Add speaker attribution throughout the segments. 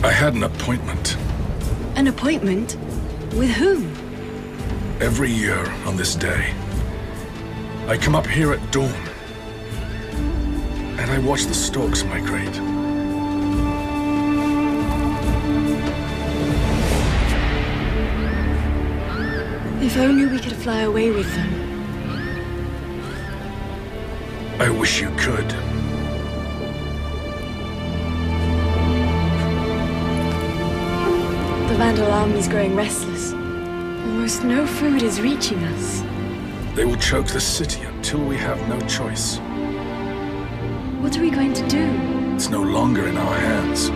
Speaker 1: I had an appointment.
Speaker 2: An appointment? With whom?
Speaker 1: Every year on this day, I come up here at dawn, and I watch the storks migrate.
Speaker 2: If only we could fly away with them.
Speaker 1: I wish you could.
Speaker 2: The Vandal army's growing restless. Almost no food is reaching us.
Speaker 1: They will choke the city until we have no choice.
Speaker 2: What are we going to do?
Speaker 1: It's no longer in our hands.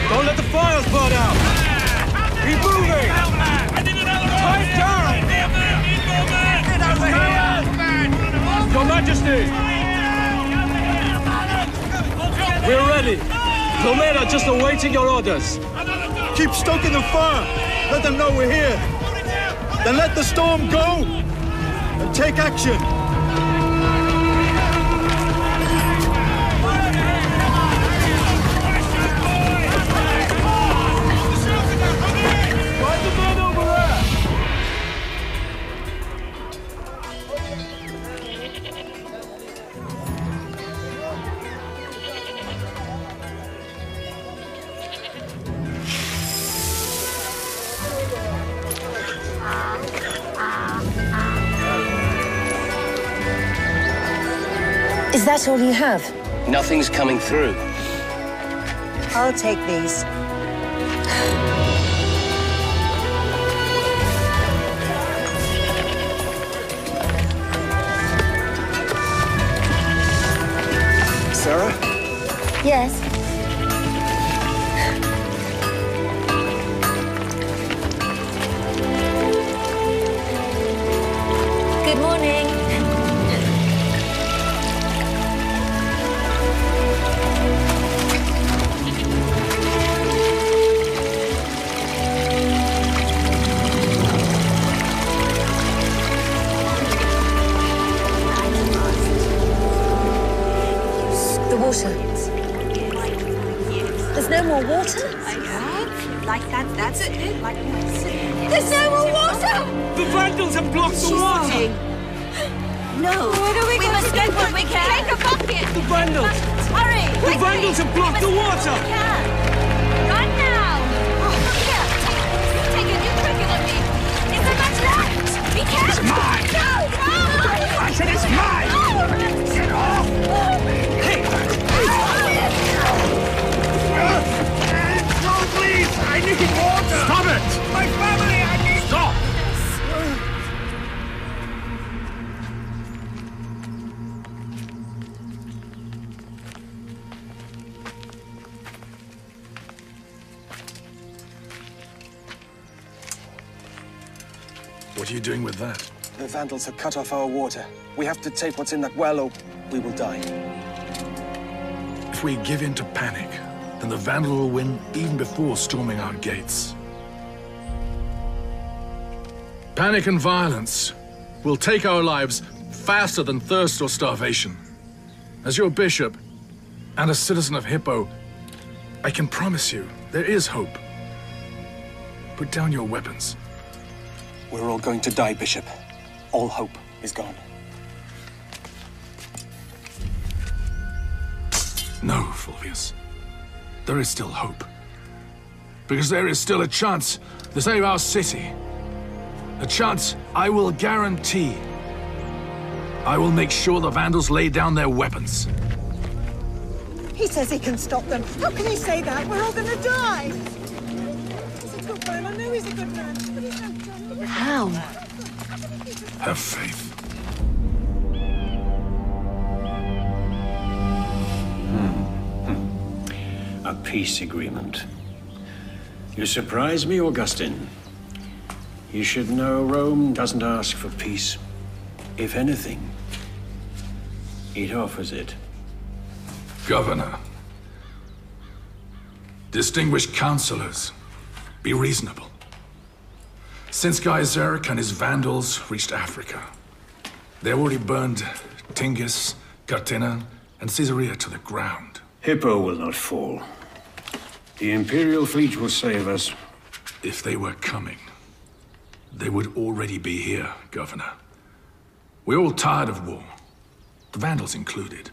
Speaker 3: Don't let the fires burn out! Keep moving! Pipe down! Your Majesty! We're ready! The men are just awaiting your orders.
Speaker 4: Keep stoking the fire! Let them know we're here! Then let the storm go! And take action!
Speaker 5: Is that all you have?
Speaker 6: Nothing's coming through.
Speaker 5: I'll take these.
Speaker 4: Sarah?
Speaker 5: Yes. Good morning. Water. There's no more water?
Speaker 7: Like that, that's it. Like that.
Speaker 5: There's no more water!
Speaker 3: The Vandals have blocked the water!
Speaker 7: No. We must go what we can. Take a bucket.
Speaker 3: The Vandals!
Speaker 7: Hurry!
Speaker 3: The Vandals have blocked the water!
Speaker 7: Right now! Here, take a new curriculum. Is there much left? Be careful!
Speaker 3: It's mine!
Speaker 7: No!
Speaker 3: I said it's mine! Get off! Hey! No, please! I need water! Stop it! My family, I need... Stop!
Speaker 1: What are you doing with that?
Speaker 4: The Vandals have cut off our water. We have to take what's in that well or we will die.
Speaker 1: If we give in to panic, then the Vandal will win even before storming our gates. Panic and violence will take our lives faster than thirst or starvation. As your bishop and a citizen of Hippo, I can promise you there is hope. Put down your weapons.
Speaker 4: We're all going to die, Bishop. All hope is gone.
Speaker 1: No, Fulvius. There is still hope. Because there is still a chance to save our city. A chance I will guarantee. I will make sure the Vandals lay down their weapons.
Speaker 8: He says he can stop them. How can he say that? We're all gonna die! He's a good man. I know he's a good man. But he's not...
Speaker 2: How?
Speaker 1: Have faith.
Speaker 6: A peace agreement. You surprise me, Augustin. You should know Rome doesn't ask for peace. If anything, it offers it.
Speaker 1: Governor. Distinguished councilors. Be reasonable. Since Gaiseric and his Vandals reached Africa, they already burned Tingis, Cartena, and Caesarea to the ground.
Speaker 6: Hippo will not fall. The Imperial fleet will save us.
Speaker 1: If they were coming, they would already be here, Governor. We're all tired of war, the Vandals included.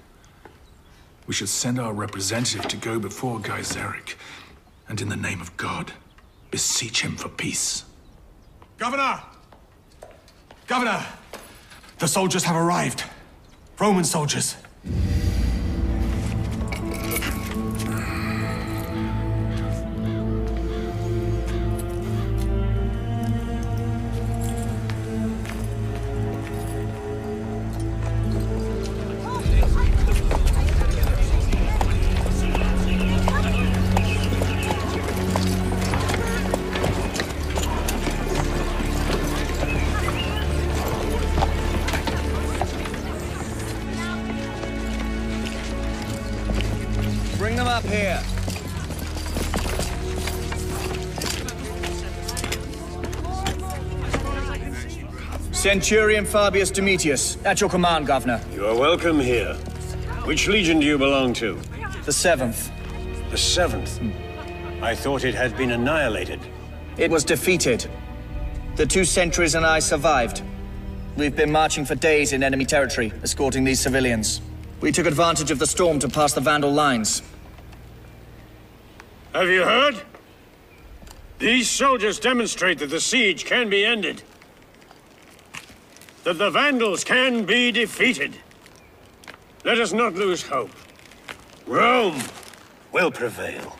Speaker 1: We should send our representative to go before Gaiseric, and in the name of God, beseech him for peace.
Speaker 3: Governor! Governor! The soldiers have arrived. Roman soldiers.
Speaker 9: Bring them up here. Centurion Fabius Domitius, at your command, Governor.
Speaker 6: You are welcome here. Which legion do you belong to?
Speaker 9: The 7th.
Speaker 6: The 7th? I thought it had been annihilated.
Speaker 9: It was defeated. The 2 sentries and I survived. We've been marching for days in enemy territory, escorting these civilians. We took advantage of the storm to pass the Vandal lines.
Speaker 6: Have you heard? These soldiers demonstrate that the siege can be ended. That the Vandals can be defeated. Let us not lose hope. Rome will prevail.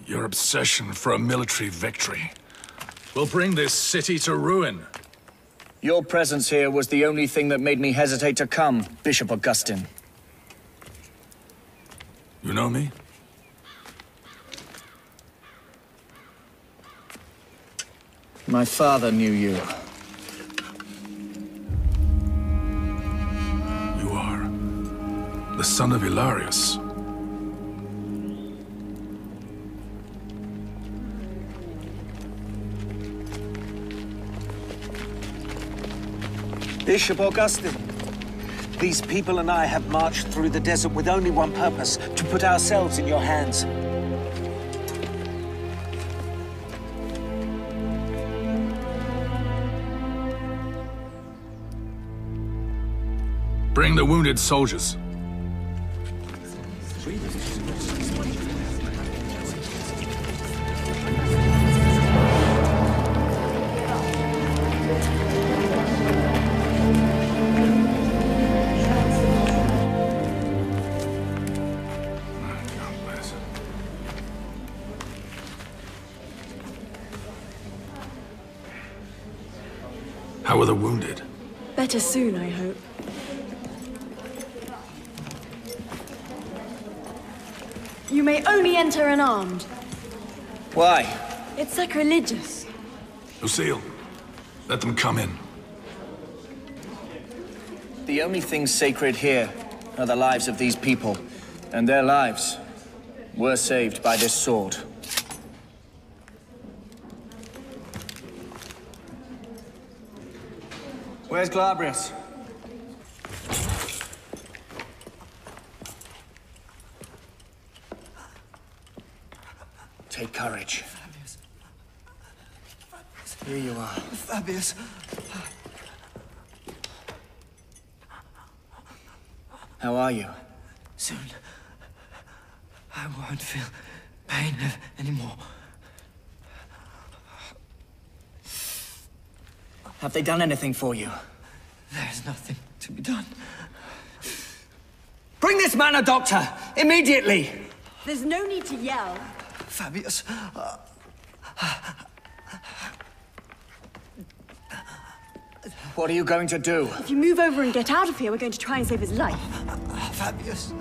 Speaker 1: Your obsession for a military victory will bring this city to ruin.
Speaker 9: Your presence here was the only thing that made me hesitate to come, Bishop Augustin.
Speaker 1: You know me?
Speaker 9: My father knew you.
Speaker 1: You are the son of Hilarius.
Speaker 10: Bishop Augustin, these people and I have marched through the desert with only one purpose, to put ourselves in your hands.
Speaker 1: Bring the wounded soldiers. How are the wounded?
Speaker 2: Better soon, I hope. You may only enter unarmed.
Speaker 9: Why?
Speaker 2: It's sacrilegious.
Speaker 1: Lucille, let them come in.
Speaker 9: The only things sacred here are the lives of these people, and their lives were saved by this sword. Where's Glabrius? Take courage.
Speaker 10: Fabius.
Speaker 9: Here you are.
Speaker 10: Fabius.
Speaker 9: How are you?
Speaker 10: Soon, I won't feel pain anymore.
Speaker 9: Have they done anything for you?
Speaker 10: There's nothing to be done.
Speaker 9: Bring this man a doctor! Immediately!
Speaker 2: There's no need to yell.
Speaker 10: Fabius.
Speaker 9: What are you going to do?
Speaker 2: If you move over and get out of here, we're going to try and save his life.
Speaker 10: Fabius.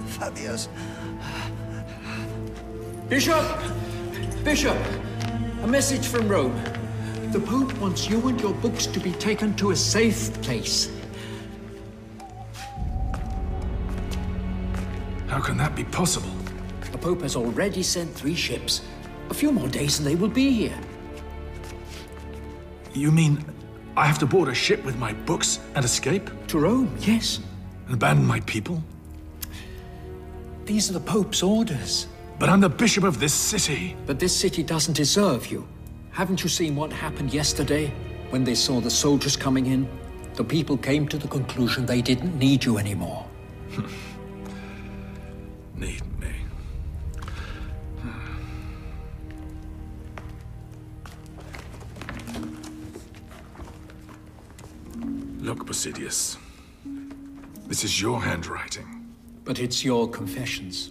Speaker 10: Fabius.
Speaker 11: Bishop! Bishop! A message from Rome. The Pope wants you and your books to be taken to a safe place.
Speaker 1: How can that be possible?
Speaker 11: The Pope has already sent 3 ships. A few more days and they will be here.
Speaker 1: You mean I have to board a ship with my books and escape?
Speaker 11: To Rome, yes.
Speaker 1: And abandon my people?
Speaker 11: These are the Pope's orders.
Speaker 1: But I'm the bishop of this city.
Speaker 11: But this city doesn't deserve you. Haven't you seen what happened yesterday? When they saw the soldiers coming in, the people came to the conclusion they didn't need you anymore.
Speaker 1: Need me. Look, Basidius. This is your handwriting.
Speaker 11: But it's your confessions.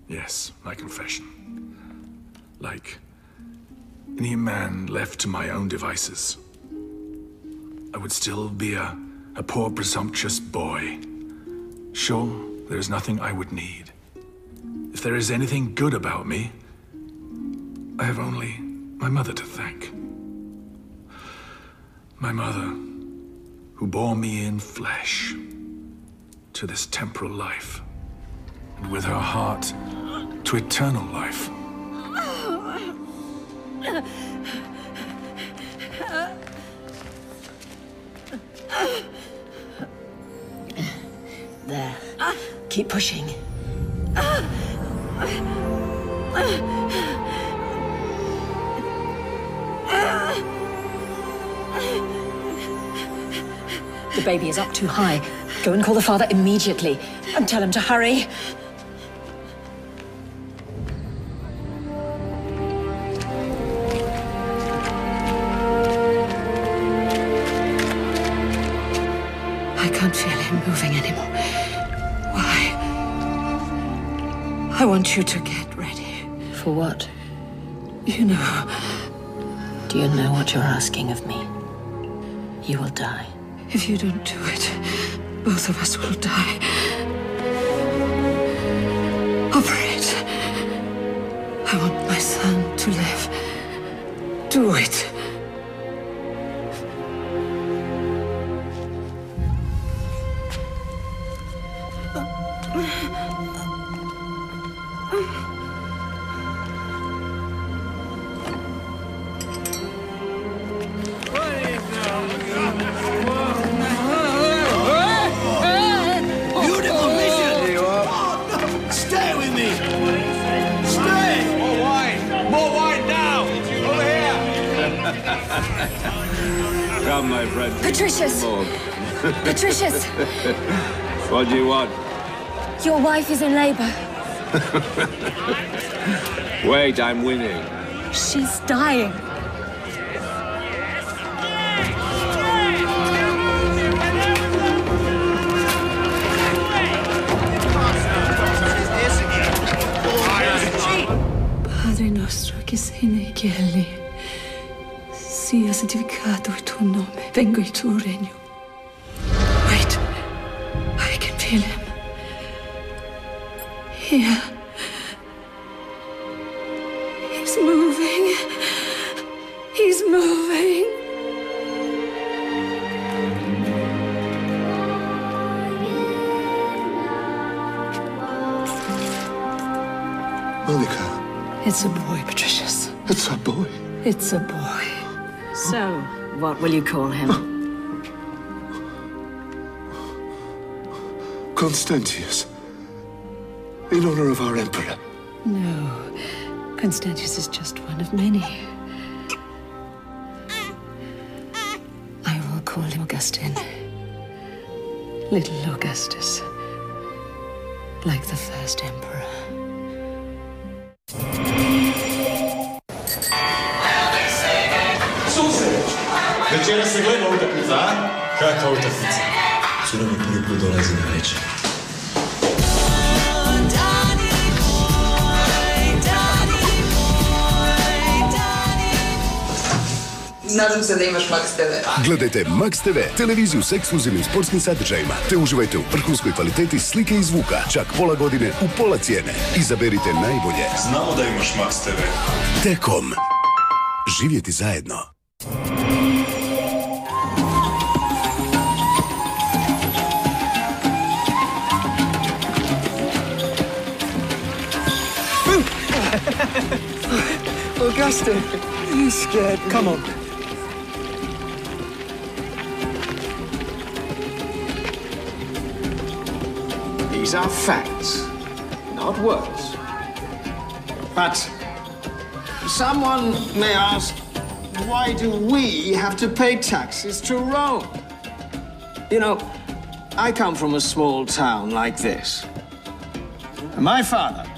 Speaker 1: Yes, my confession. Like any man left to my own devices, I would still be a poor, presumptuous boy. Sure, there is nothing I would need. If there is anything good about me, I have only my mother to thank. My mother, who bore me in flesh to this temporal life, and with her heart to eternal life.
Speaker 5: There. Keep pushing. The baby is up too high. Go and call the father immediately and tell him to hurry. I can't feel him moving anymore. Why? I want you to get ready. For what? You know. Do you know what you're asking of me? You will die. If you don't do it, both of us will die. Operate. I want my son to live. Do it.
Speaker 12: Come, my friend.
Speaker 2: Patricius! Patricius!
Speaker 12: What do you want?
Speaker 2: Your wife is in labor.
Speaker 12: Wait, I'm winning.
Speaker 2: She's dying.
Speaker 5: Padre nostro che sei nei cieli, sia santificato il tuo nome, venga il tuo regno. Wait, I can feel him. Here. He's moving. He's moving.
Speaker 13: Monica.
Speaker 5: It's a boy, Patricius.
Speaker 13: It's a boy.
Speaker 5: It's a boy.
Speaker 14: So, what will you call him?
Speaker 13: Constantius. In honor of our emperor.
Speaker 5: No, Constantius is just one of many. I will call him Augustin. Little Augustus. Like the first emperor.
Speaker 15: Večera se gleda utakmica, a? Kakva utakmica? Cura mi prvi put dolazi na večer.
Speaker 16: Nadam se da imaš Max TV.
Speaker 17: Gledajte Max TV, televiziju s ekskluzivnim sportskim sadržajima, te uživajte u vrhunskoj kvaliteti slike i zvuka, čak pola godine u pola cijene. Izaberite najbolje.
Speaker 15: Znamo da imaš Max TV.
Speaker 17: Tekom. Živjeti zajedno.
Speaker 18: Augustin, you scared me.
Speaker 10: Come on.
Speaker 19: These are facts, not words. But someone may ask, why do we have to pay taxes to Rome? You know, I come from a small town like this. My father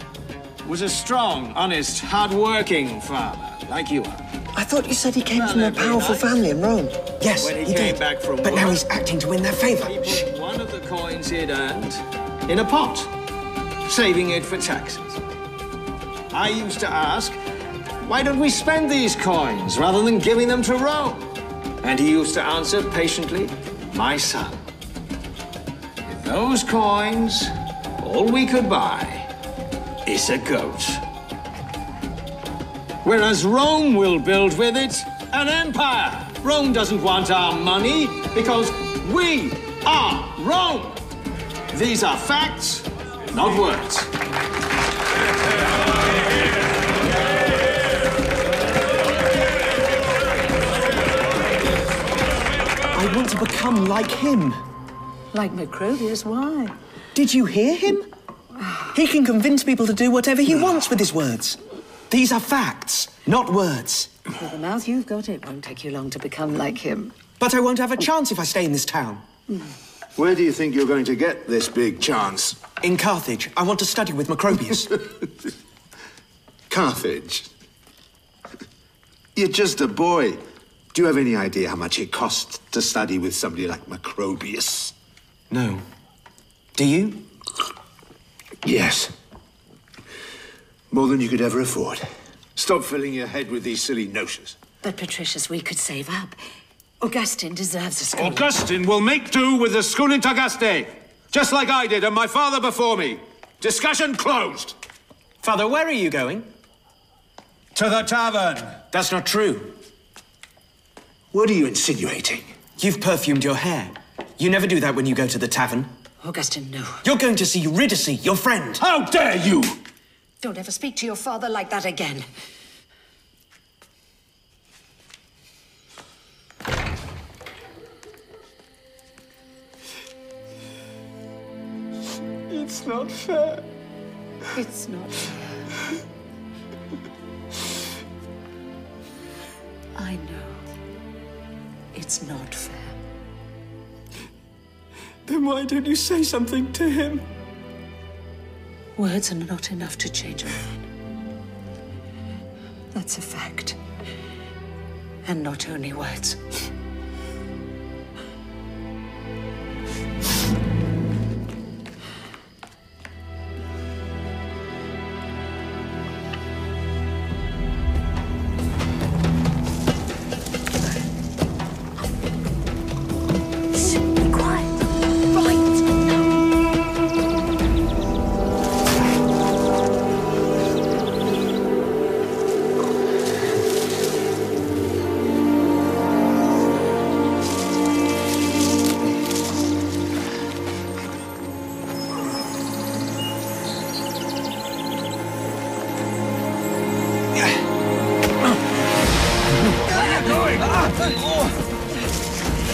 Speaker 19: was a strong, honest, hard-working farmer, like you are.
Speaker 18: I thought you said he came from a powerful family in Rome. Yes,
Speaker 19: When
Speaker 18: he
Speaker 19: came
Speaker 18: did.
Speaker 19: back from
Speaker 18: But
Speaker 19: work,
Speaker 18: now he's acting to win their favor.
Speaker 19: he put one of the coins he'd earned in a pot, saving it for taxes. I used to ask, why don't we spend these coins rather than giving them to Rome? And he used to answer patiently, my son, with those coins, all we could buy is a goat. Whereas Rome will build with it an empire. Rome doesn't want our money because we are Rome. These are facts, not words.
Speaker 18: I want to become like him.
Speaker 5: Like Macrobius, why?
Speaker 18: Did you hear him? He can convince people to do whatever he wants with his words. These are facts, not words.
Speaker 5: With the mouth you've got, it won't take you long to become like him.
Speaker 18: But I won't have a chance if I stay in this town.
Speaker 13: Where do you think you're going to get this big chance?
Speaker 18: In Carthage. I want to study with Macrobius.
Speaker 13: Carthage? You're just a boy. Do you have any idea how much it costs to study with somebody like Macrobius?
Speaker 18: No. Do you?
Speaker 13: Yes. More than you could ever afford. Stop filling your head with these silly notions.
Speaker 5: But, Patricius, we could save up. Augustin deserves a school.
Speaker 3: Augustin will make do with the school in Tagaste, just like I did and my father before me. Discussion closed.
Speaker 18: Father, where are you going?
Speaker 3: To the tavern.
Speaker 18: That's not true.
Speaker 13: What are you insinuating?
Speaker 18: You've perfumed your hair. You never do that when you go to the tavern.
Speaker 5: Augustin, no.
Speaker 18: You're going to see Eurydice, your friend.
Speaker 3: How dare you!
Speaker 5: Don't ever speak to your father like that again.
Speaker 18: It's not fair.
Speaker 5: It's not fair. I know. It's not fair.
Speaker 18: Then why don't you say something to him?
Speaker 5: Words are not enough to change a man. That's a fact. And not only words.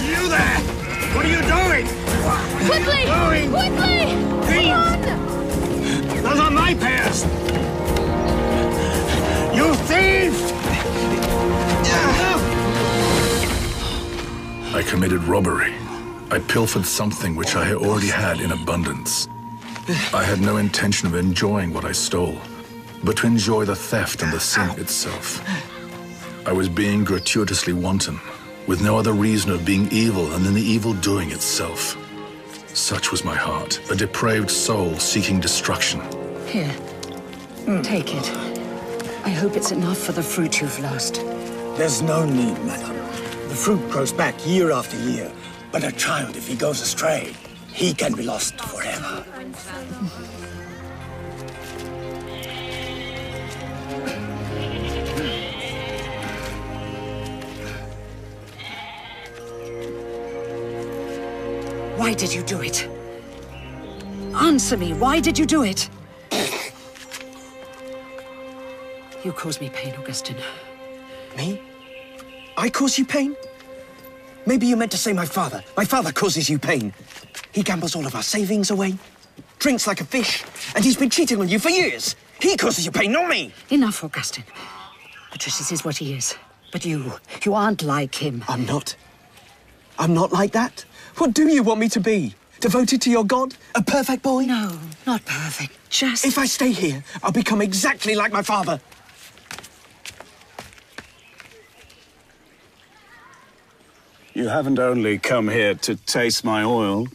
Speaker 3: You there! What are you doing?
Speaker 7: Quickly! Quickly!
Speaker 3: Thieves! Those are my pears! You thief!
Speaker 1: I committed robbery. I pilfered something which I already had in abundance. I had no intention of enjoying what I stole, but to enjoy the theft and the sin itself. I was being gratuitously wanton, with no other reason of being evil than in the evil doing itself. Such was my heart, a depraved soul seeking destruction.
Speaker 5: Here. Take it. I hope it's enough for the fruit you've lost.
Speaker 10: There's no need, madam. The fruit grows back year after year. But a child, if he goes astray, he can be lost forever.
Speaker 5: Why did you do it? Answer me, why did you do it? You cause me pain, Augustin.
Speaker 18: Me? I cause you pain? Maybe you meant to say my father. My father causes you pain. He gambles all of our savings away, drinks like a fish, and he's been cheating on you for years. He causes you pain, not me.
Speaker 5: Enough, Augustin. Patricius is what he is. But you aren't like him.
Speaker 18: I'm not. I'm not like that. What do you want me to be? Devoted to your god? A perfect boy?
Speaker 5: No, not perfect. Just...
Speaker 18: If I stay here, I'll become exactly like my father.
Speaker 20: You haven't only come here to taste my oil,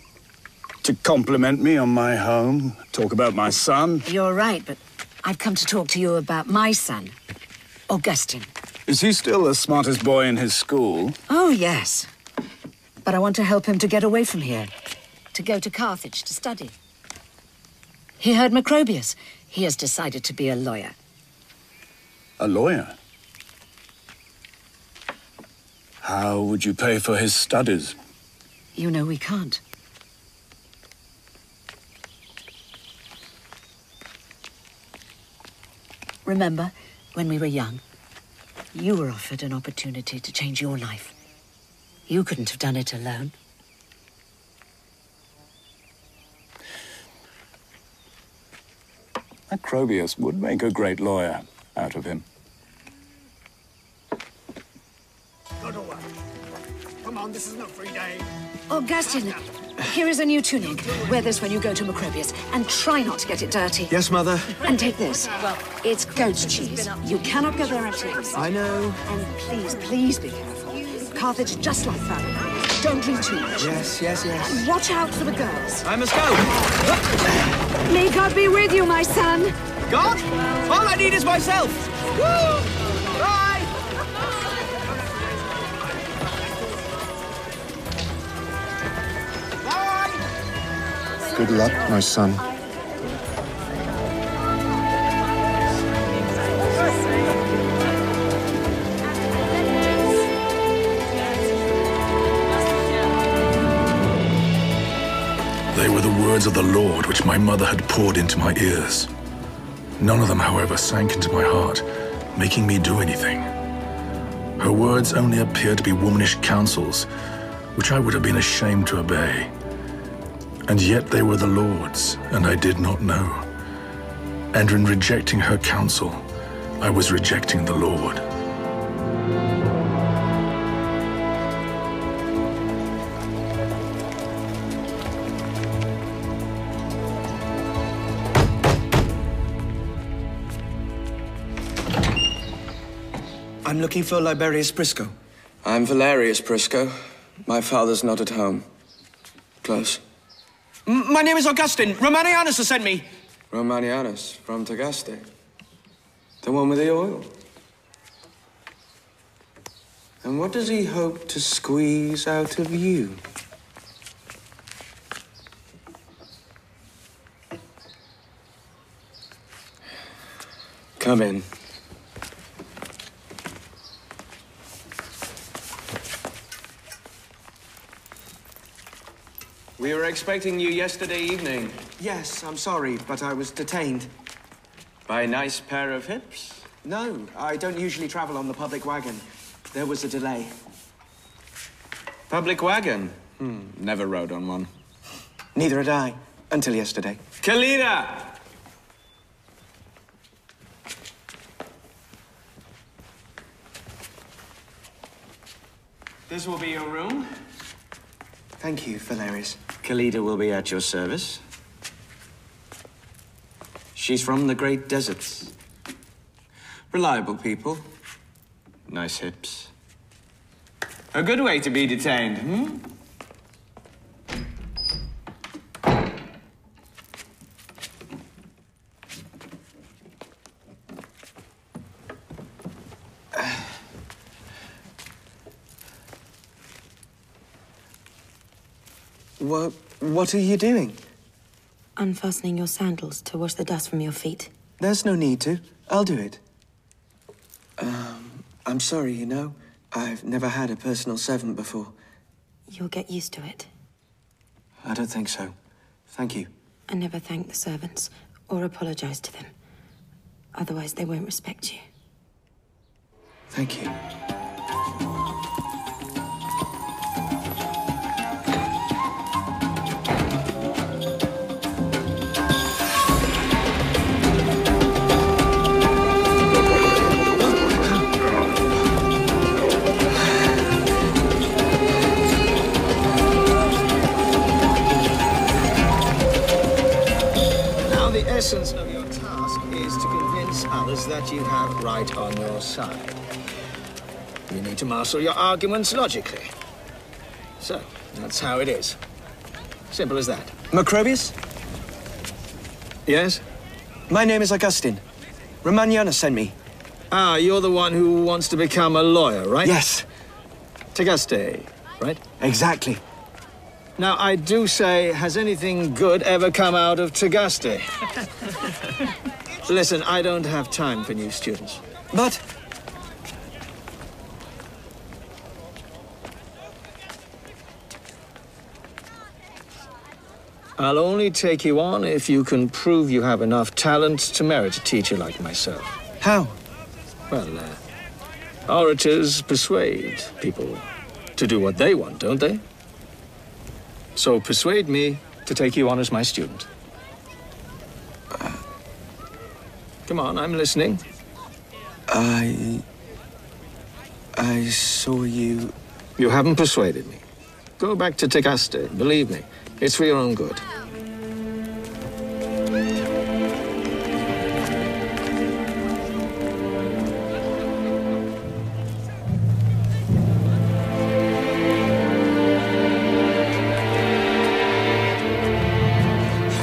Speaker 20: to compliment me on my home, talk about my son.
Speaker 5: You're right, but I've come to talk to you about my son, Augustin.
Speaker 20: Is he still the smartest boy in his school?
Speaker 5: Oh, yes. But I want to help him to get away from here, to go to Carthage to study. He heard Macrobius. He has decided to be a lawyer.
Speaker 20: A lawyer? How would you pay for his studies?
Speaker 5: You know we can't. Remember, when we were young, you were offered an opportunity to change your life. You couldn't have done it alone.
Speaker 20: Macrobius would make a great lawyer out of him.
Speaker 10: Come on, this is no free day.
Speaker 5: Augustin, here is a new tunic. Wear this when you go to Macrobius, and try not to get it dirty.
Speaker 18: Yes, Mother.
Speaker 5: And take this. Well, it's goat's cheese. You cannot go there empty.
Speaker 18: I know.
Speaker 5: And please be careful. Carthage is just like that. Don't drink too much.
Speaker 18: Yes.
Speaker 5: And watch out for the girls.
Speaker 18: I must go.
Speaker 5: May God be with you, my son.
Speaker 18: God? All I need is myself. Woo! Bye!
Speaker 19: Good luck, my son.
Speaker 1: They were the words of the Lord which my mother had poured into my ears. None of them, however, sank into my heart, making me do anything. Her words only appeared to be womanish counsels, which I would have been ashamed to obey. And yet they were the Lord's, and I did not know. And in rejecting her counsel, I was rejecting the Lord.
Speaker 18: I'm looking for Liberius Prisco.
Speaker 9: I'm Valerius Prisco. My father's not at home. Close.
Speaker 18: My name is Augustin. Romanianus has sent me.
Speaker 9: Romanianus, from Tagaste. The one with the oil. And what does he hope to squeeze out of you? Come in. We were expecting you yesterday evening.
Speaker 18: Yes, I'm sorry, but I was detained.
Speaker 9: By a nice pair of hips?
Speaker 18: No, I don't usually travel on the public wagon. There was a delay.
Speaker 9: Public wagon? Never rode on one.
Speaker 18: Neither had I, until yesterday.
Speaker 9: Kalira! This will be your room.
Speaker 18: Thank you, Valerius.
Speaker 9: Kalida will be at your service. She's from the great deserts. Reliable people. Nice hips. A good way to be detained,
Speaker 18: What are you doing?
Speaker 21: Unfastening your sandals to wash the dust from your feet.
Speaker 18: There's no need to. I'll do it. I'm sorry, you know. I've never had a personal servant before.
Speaker 21: You'll get used to it.
Speaker 18: I don't think so. Thank you.
Speaker 21: And never thank the servants or apologize to them. Otherwise, they won't respect you.
Speaker 18: Thank you.
Speaker 19: Now, the essence of your task is to convince others that you have right on your side. You need to master your arguments logically. So, that's how it is. Simple as that.
Speaker 18: Macrobius?
Speaker 19: Yes?
Speaker 18: My name is Augustin. Romagnana sent me.
Speaker 19: Ah, you're the one who wants to become a lawyer, right?
Speaker 18: Yes.
Speaker 19: Tagaste, right?
Speaker 18: Exactly.
Speaker 19: Now, I do say, has anything good ever come out of Tagaste? Listen, I don't have time for new students.
Speaker 18: But...
Speaker 19: I'll only take you on if you can prove you have enough talent to merit a teacher like myself.
Speaker 18: How?
Speaker 19: Well, orators persuade people to do what they want, don't they? So persuade me to take you on as my student. Come on, I'm listening.
Speaker 18: I saw you...
Speaker 19: You haven't persuaded me. Go back to Tagaste, believe me. It's for your own good.
Speaker 18: How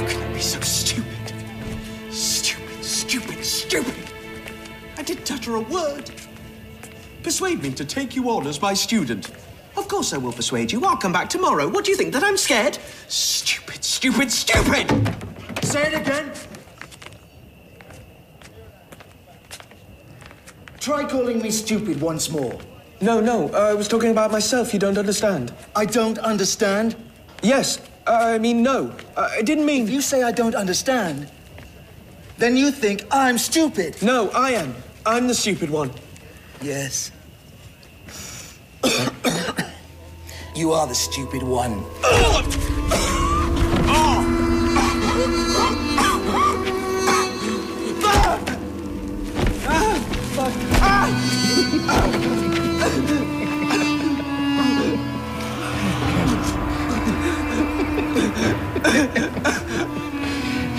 Speaker 18: can I be so stupid? Stupid. I didn't utter a word. Persuade me to take you on as my student. Of course I will persuade you. I'll come back tomorrow. What do you think, that I'm scared? Stupid. Say it again.
Speaker 10: Try calling me stupid once more.
Speaker 18: No, I was talking about myself. You don't understand.
Speaker 10: I don't understand?
Speaker 18: Yes, I mean no. I didn't mean...
Speaker 10: If you say I don't understand, then you think I'm stupid.
Speaker 18: No, I am. I'm the stupid one.
Speaker 10: Yes. You are the stupid one.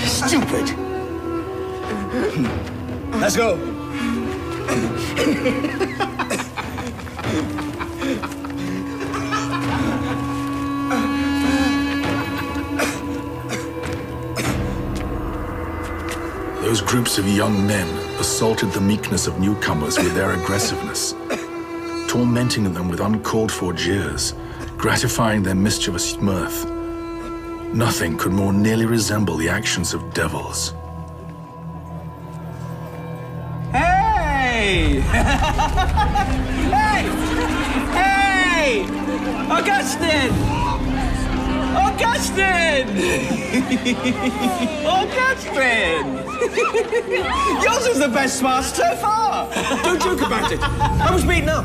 Speaker 10: Stupid. Let's go.
Speaker 1: Those groups of young men assaulted the meekness of newcomers with their aggressiveness, tormenting them with uncalled-for jeers, gratifying their mischievous mirth. Nothing could more nearly resemble the actions of devils.
Speaker 18: Hey! Hey! Augustin! Yours is the best smart so far! Don't joke about it. I was beaten up.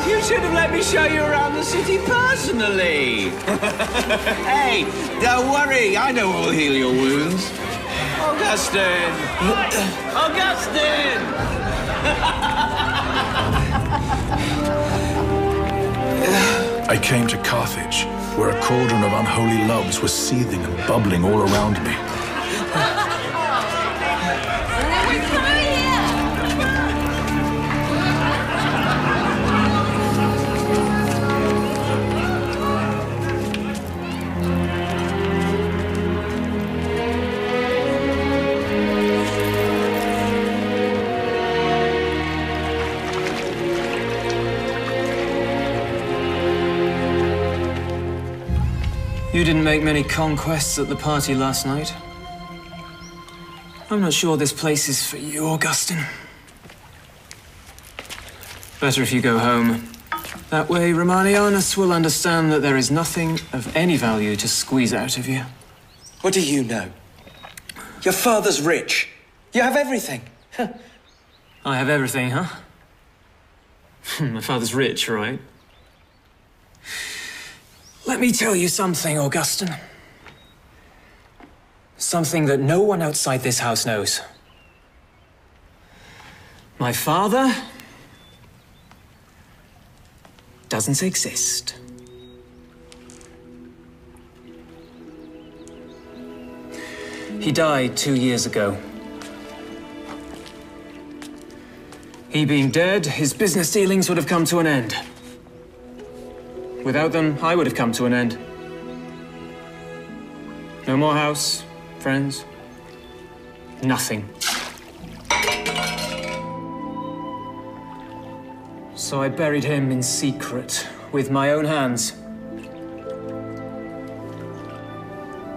Speaker 18: You should have let me show you around the city personally. Hey, don't worry. I know who'll heal your wounds. Augustin!
Speaker 1: I came to Carthage, where a cauldron of unholy loves was seething and bubbling all around me.
Speaker 4: You didn't make many conquests at the party last night. I'm not sure this place is for you, Augustin. Better if you go home. That way, Romanianus will understand that there is nothing of any value to squeeze out of you.
Speaker 18: What do you know? Your father's rich. You have everything.
Speaker 4: I have everything, huh? My father's rich, right? Let me tell you something, Augustin. Something that no one outside this house knows. My father doesn't exist. He died 2 years ago. He being dead, his business dealings would have come to an end. Without them, I would have come to an end. No more house, friends, nothing. So I buried him in secret, with my own hands.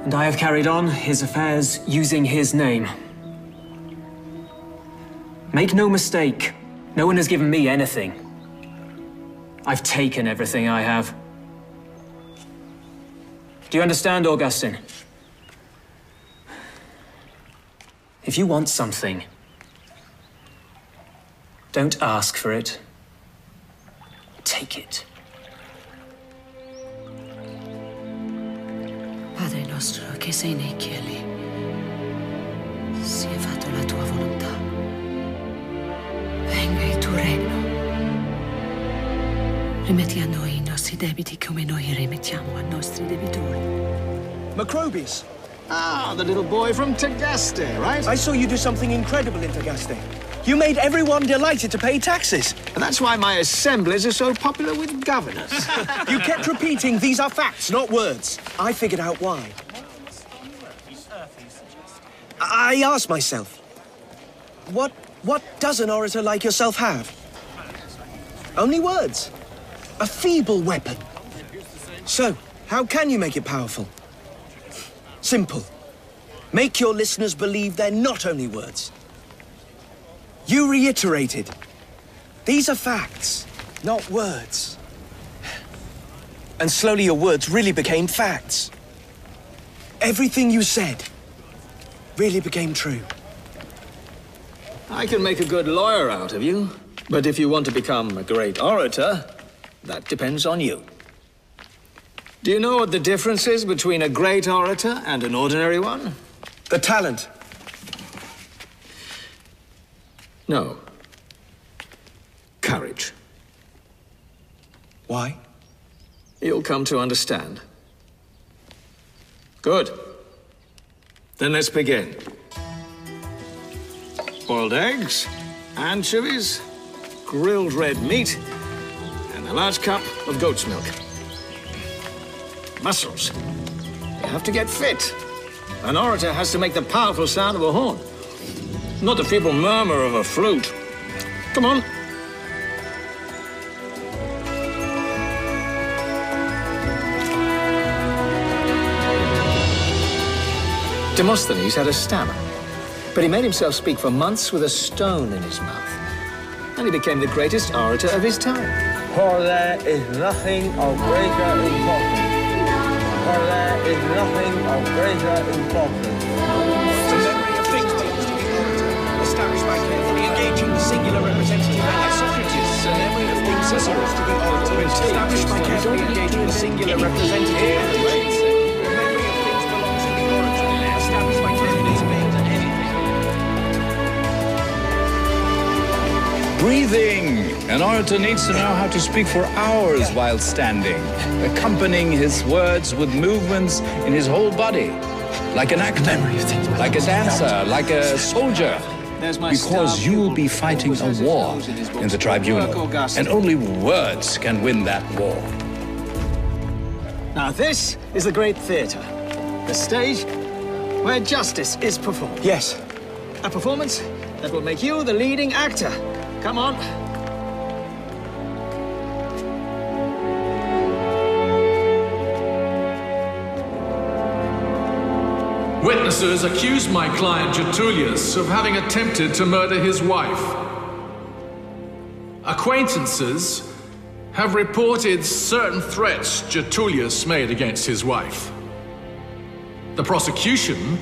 Speaker 4: And I have carried on his affairs using his name. Make no mistake, no one has given me anything. I've taken everything I have. Do you understand, Augustin? If you want something, don't ask for it. Take it.
Speaker 5: Padre nostro che sei nei cieli, sia fatta la tua volontà. Venga il tuo regno. Rimetti a noi I nostri debiti come noi rimettiamo ai nostri debitori.
Speaker 18: Macrobius.
Speaker 19: Ah, the little boy from Tagaste, right?
Speaker 18: I saw you do something incredible in Tagaste. You made everyone delighted to pay taxes.
Speaker 19: And that's why my assemblies are so popular with governors.
Speaker 18: You kept repeating, these are facts, not words. I figured out why. I asked myself, what does an orator like yourself have? Only words. A feeble weapon. So, how can you make it powerful? Simple. Make your listeners believe they're not only words. You reiterated. These are facts, not words. And slowly your words really became facts. Everything you said really became true.
Speaker 19: I can make a good lawyer out of you, but if you want to become a great orator, that depends on you. Do you know what the difference is between a great orator and an ordinary one?
Speaker 18: The talent.
Speaker 19: No. Courage.
Speaker 18: Why?
Speaker 19: You'll come to understand. Good. Then let's begin. Boiled eggs, anchovies, grilled red meat, and a large cup of goat's milk. Muscles. You have to get fit. An orator has to make the powerful sound of a horn, not the feeble murmur of a flute. Come on. Demosthenes had a stammer, but he made himself speak for months with a stone in his mouth. And he became the greatest orator of his time.
Speaker 8: For there is nothing of greater importance. For there is nothing of greater importance.
Speaker 18: The memory of things to be orator, established by carefully engaging the singular representative and Socrates. The memory of things to be orator, established by carefully engaging the singular representative and Socrates.
Speaker 22: Breathing. An orator needs to know how to speak for hours while standing, accompanying his words with movements in his whole body, like an actor, like a dancer, like a soldier. Because you will be fighting a war in the tribunal, and only words can win that war.
Speaker 19: Now this is the great theatre, the stage where justice is performed.
Speaker 18: Yes.
Speaker 19: A performance that will make you the leading actor. Come on.
Speaker 1: Witnesses accuse my client Tertullius of having attempted to murder his wife. Acquaintances have reported certain threats Tertullius made against his wife. The prosecution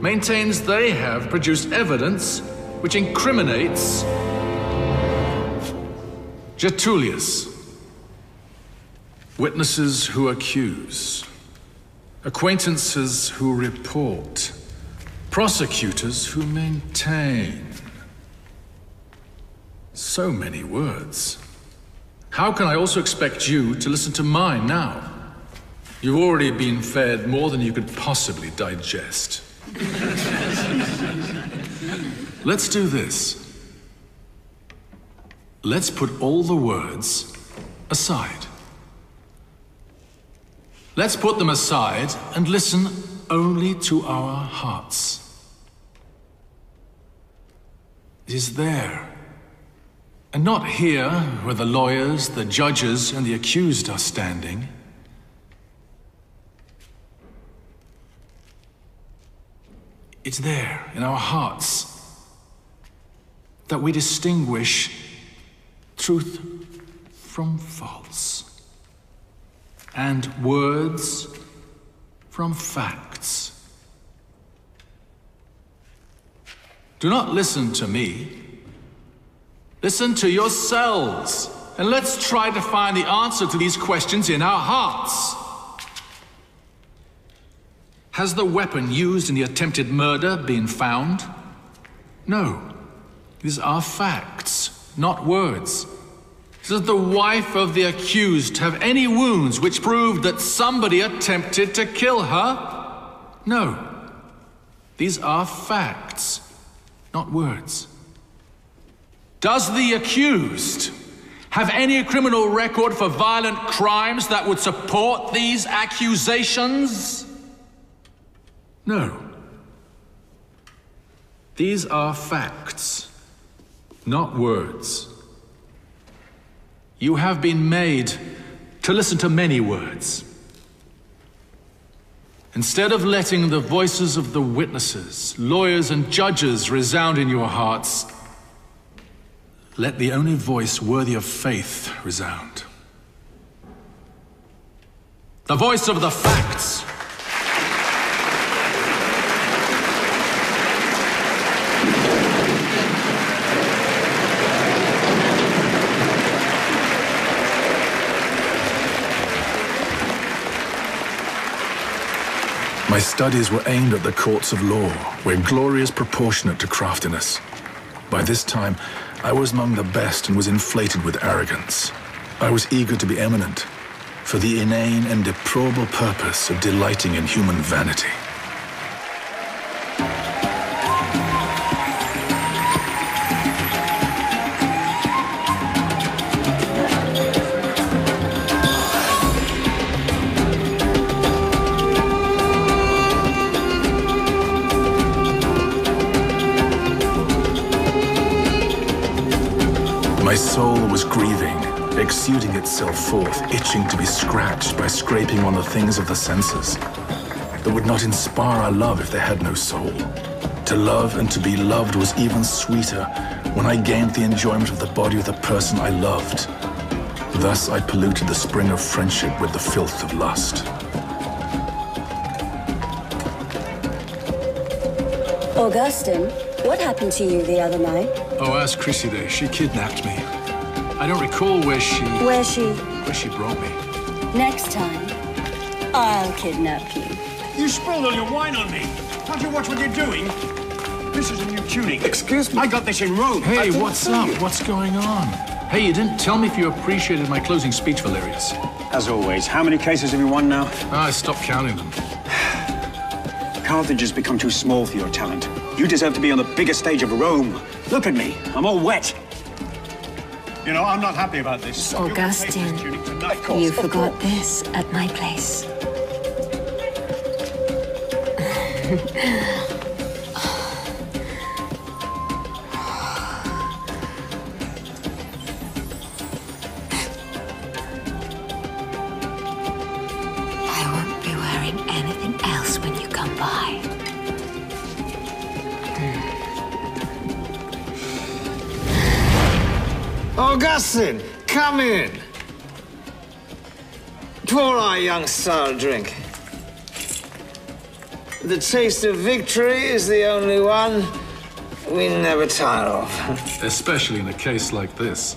Speaker 1: maintains they have produced evidence which incriminates Getulius. Witnesses who accuse. Acquaintances who report. Prosecutors who maintain. So many words. How can I also expect you to listen to mine now? You've already been fed more than you could possibly digest. Let's do this. Let's put all the words aside. Let's put them aside and listen only to our hearts. It is there, and not here where the lawyers, the judges, and the accused are standing. It's there in our hearts that we distinguish truth from false, and words from facts. Do not listen to me. Listen to yourselves, and let's try to find the answer to these questions in our hearts. Has the weapon used in the attempted murder been found? No. These are facts, not words. Does the wife of the accused have any wounds which prove that somebody attempted to kill her? No. These are facts, not words. Does the accused have any criminal record for violent crimes that would support these accusations? No. These are facts, not words. You have been made to listen to many words. Instead of letting the voices of the witnesses, lawyers, and judges resound in your hearts, let the only voice worthy of faith resound. The voice of the facts. My studies were aimed at the courts of law, where glory is proportionate to craftiness. By this time, I was among the best and was inflated with arrogance. I was eager to be eminent, for the inane and deplorable purpose of delighting in human vanity. My soul was grieving, exuding itself forth, itching to be scratched by scraping on the things of the senses that would not inspire our love if they had no soul. To love and to be loved was even sweeter when I gained the enjoyment of the body of the person I loved. Thus I polluted the spring of friendship with the filth of lust.
Speaker 6: Augustin, what happened to you the other night?
Speaker 1: Oh, ask Chryside. She kidnapped me. I don't recall where she brought me.
Speaker 6: Next time, I'll kidnap you.
Speaker 10: You spilled all your wine on me. Can't you watch what you're doing? This is a new tuning. Excuse me? I got this in Rome.
Speaker 1: Hey, what's up? What's going on? Hey, you didn't tell me if you appreciated my closing speech, Valerius.
Speaker 20: As always, how many cases have you won now?
Speaker 1: I stopped counting them.
Speaker 20: Carthage has become too small for your talent. You deserve to be on the biggest stage of Rome. Look at me. I'm all wet.
Speaker 10: You know, I'm not happy about this.
Speaker 5: Augustin, you forgot this at my place. I won't be wearing anything else when you come by.
Speaker 19: Augustin, come in. Pour our young star a drink. The taste of victory is the only one we never tire of.
Speaker 1: Especially in a case like this.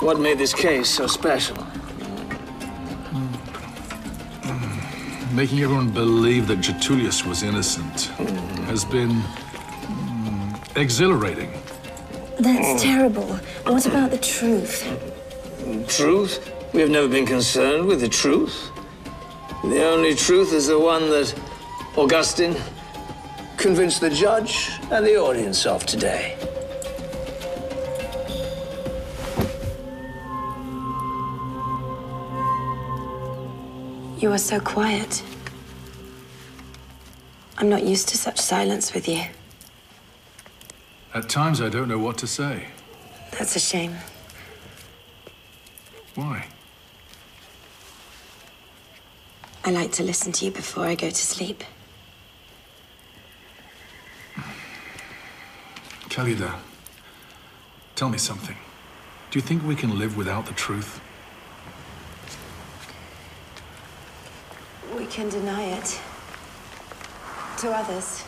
Speaker 11: What made this case so special?
Speaker 1: Making everyone believe that Getulius was innocent has been exhilarating.
Speaker 6: That's terrible. What about the truth?
Speaker 11: Truth? We have never been concerned with the truth. The only truth is the one that Augustin convinced the judge and the audience of today.
Speaker 21: You are so quiet. I'm not used to such silence with you.
Speaker 1: At times, I don't know what to say.
Speaker 21: That's a shame.
Speaker 1: Why?
Speaker 21: I like to listen to you before I go to sleep.
Speaker 1: Khalida, tell me something. Do you think we can live without the truth?
Speaker 21: We can deny it. To others.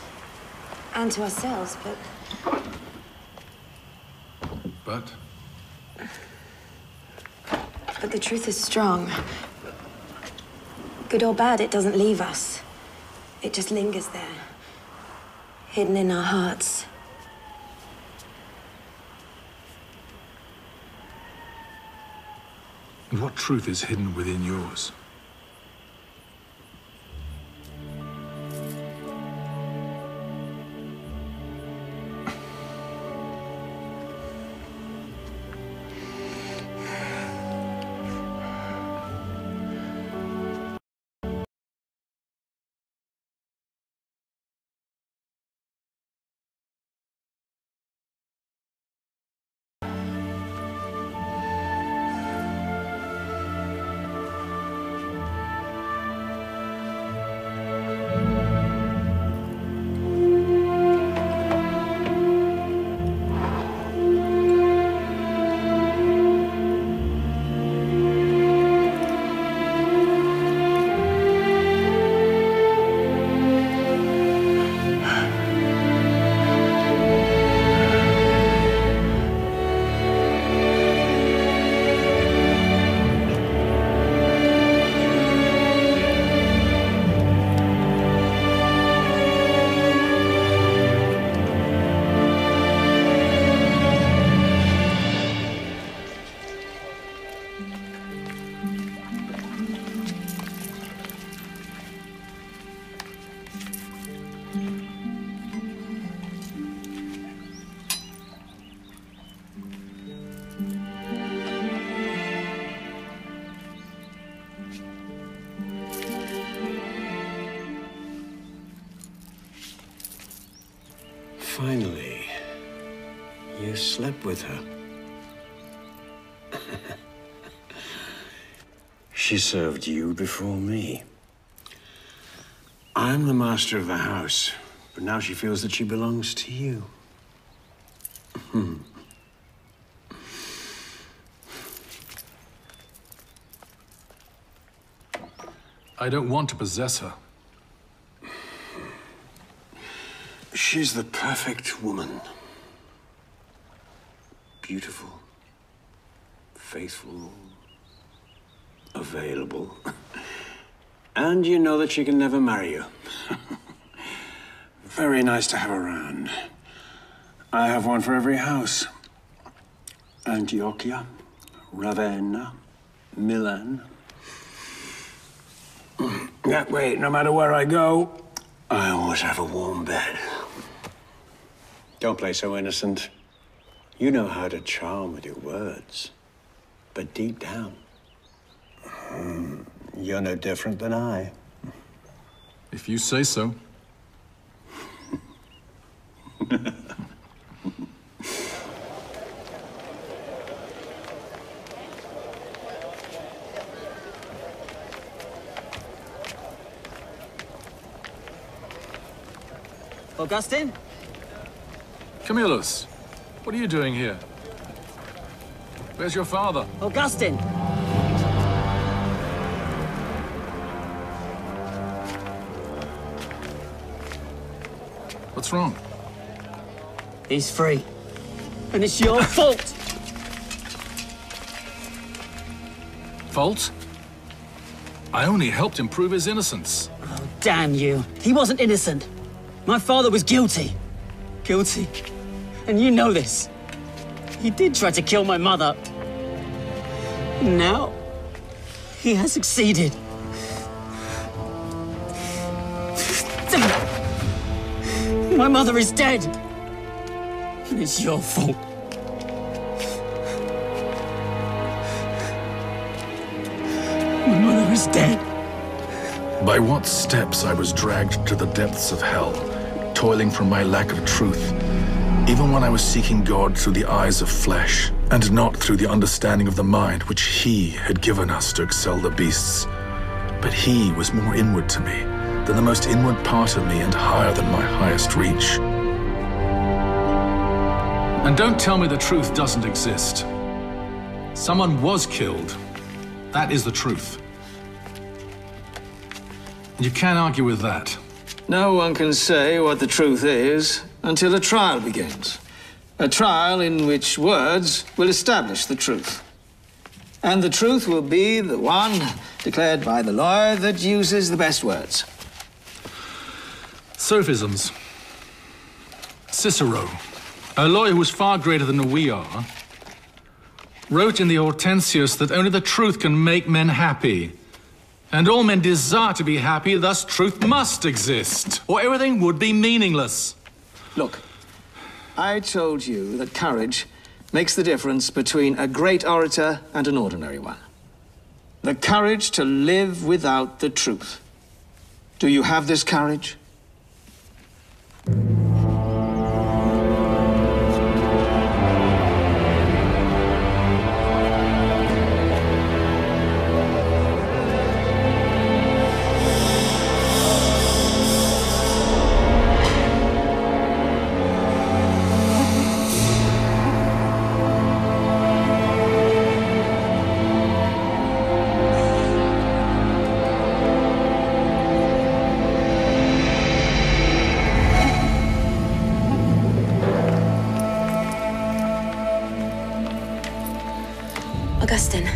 Speaker 21: And to ourselves, but...
Speaker 1: But?
Speaker 21: But the truth is strong. Good or bad, it doesn't leave us. It just lingers there. Hidden in our hearts.
Speaker 1: And what truth is hidden within yours?
Speaker 18: Finally, you slept with her. She served you before me. I'm the master of the house, but now she feels that she belongs to you.
Speaker 1: I don't want to possess her.
Speaker 18: She's the perfect woman. Beautiful, faithful, available. And you know that she can never marry you. Very nice to have around. I have one for every house. Antiochia, Ravenna, Milan. That way, no matter where I go, I always have a warm bed. Don't play so innocent. You know how to charm with your words. But deep down, you're no different than I.
Speaker 1: If you say so.
Speaker 12: Augustin?
Speaker 1: Camillus, what are you doing here? Where's your father?
Speaker 12: Augustin!
Speaker 1: What's wrong?
Speaker 12: He's free. And it's your fault!
Speaker 1: fault. I only helped him prove his innocence.
Speaker 2: Oh, damn you. He wasn't innocent. My father was guilty. Guilty. And you know this. He did try to kill my mother. And now, he has succeeded. My mother is dead. And it's your fault. My mother is dead.
Speaker 1: By what steps I was dragged to the depths of hell, toiling from my lack of truth, even when I was seeking God through the eyes of flesh, and not through the understanding of the mind which He had given us to excel the beasts. But He was more inward to me than the most inward part of me, and higher than my highest reach. And don't tell me the truth doesn't exist. Someone was killed. That is the truth. You can't argue with that.
Speaker 11: No one can say what the truth is until a trial begins. A trial in which words will establish the truth. And the truth will be the one declared by the lawyer that uses the best words.
Speaker 1: Sophisms. Cicero, a lawyer who was far greater than we are, wrote in the Hortensius that only the truth can make men happy. And all men desire to be happy, thus truth must exist, or everything would be meaningless.
Speaker 11: Look, I told you that courage makes the difference between a great orator and an ordinary one. The courage to live without the truth. Do you have this courage?
Speaker 21: Augustin.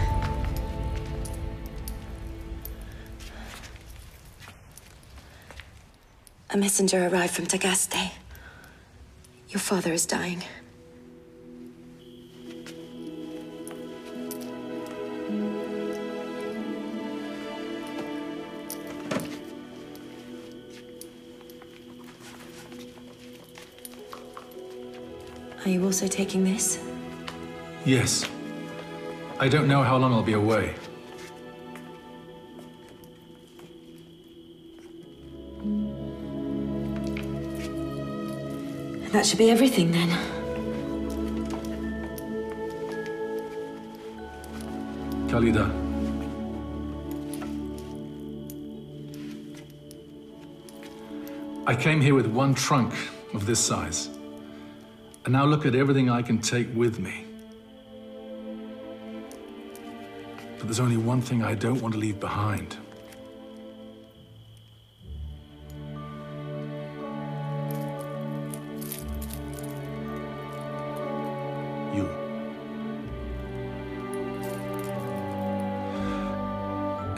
Speaker 21: A messenger arrived from Tagaste. Your father is dying. Are you also taking this?
Speaker 1: Yes. I don't know how long I'll be away.
Speaker 21: That should be everything then.
Speaker 1: Khalida. I came here with one trunk of this size. And now look at everything I can take with me. But there's only one thing I don't want to leave behind. You.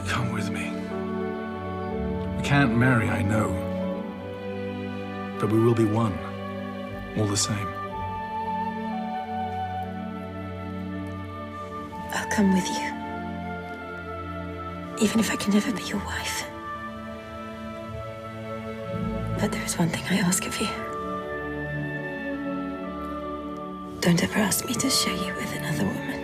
Speaker 1: Come with me. We can't marry, I know. But we will be one, all the same.
Speaker 21: I'll come with you. Even if I can never be your wife. But there is one thing I ask of you. Don't ever ask me to share you with another woman.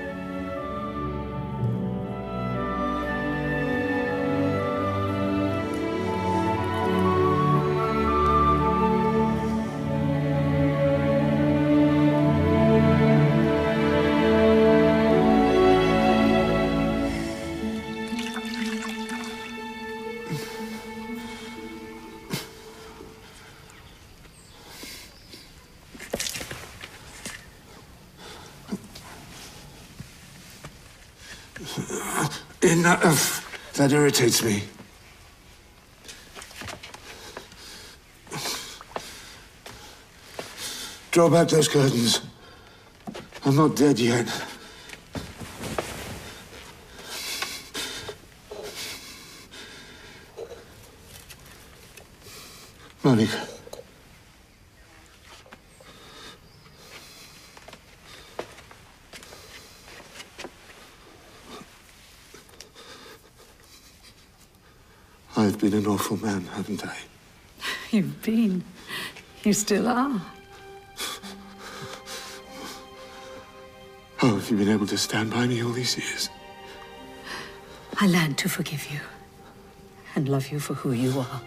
Speaker 13: Enough. That irritates me. Draw back those curtains. I'm not dead yet. Monica. I've been an awful man, haven't I?
Speaker 5: You've been. You still are.
Speaker 13: How have you been able to stand by me all these years?
Speaker 5: I learned to forgive you and love you for who you are.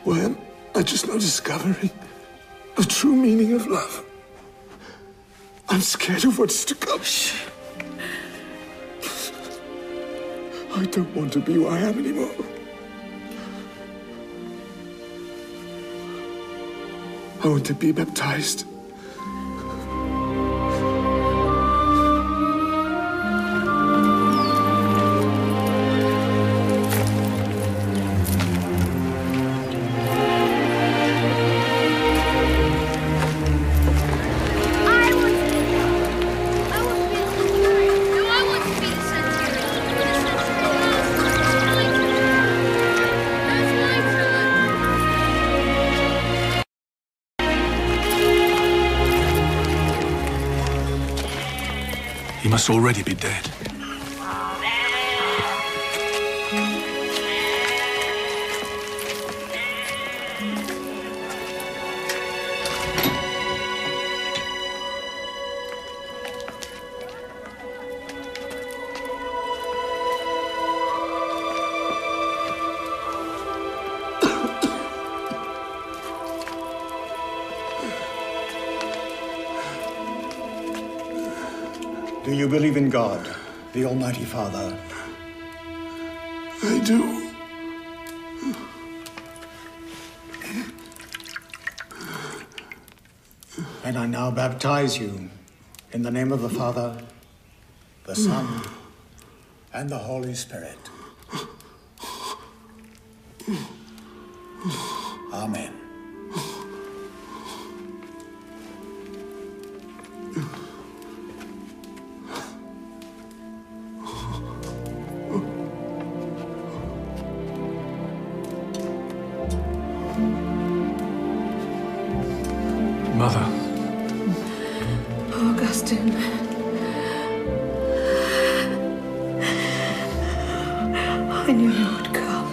Speaker 13: Why am I just not discovering the true meaning of love? I'm scared of what's to come. I don't want to be who I am anymore. I want to be baptized.
Speaker 1: He must already be dead.
Speaker 10: Do you believe in God, the Almighty Father?
Speaker 13: I do.
Speaker 10: And I now baptize you in the name of the Father, the Son, and the Holy Spirit. Amen.
Speaker 1: Mother.
Speaker 5: Augustin. I knew you would come.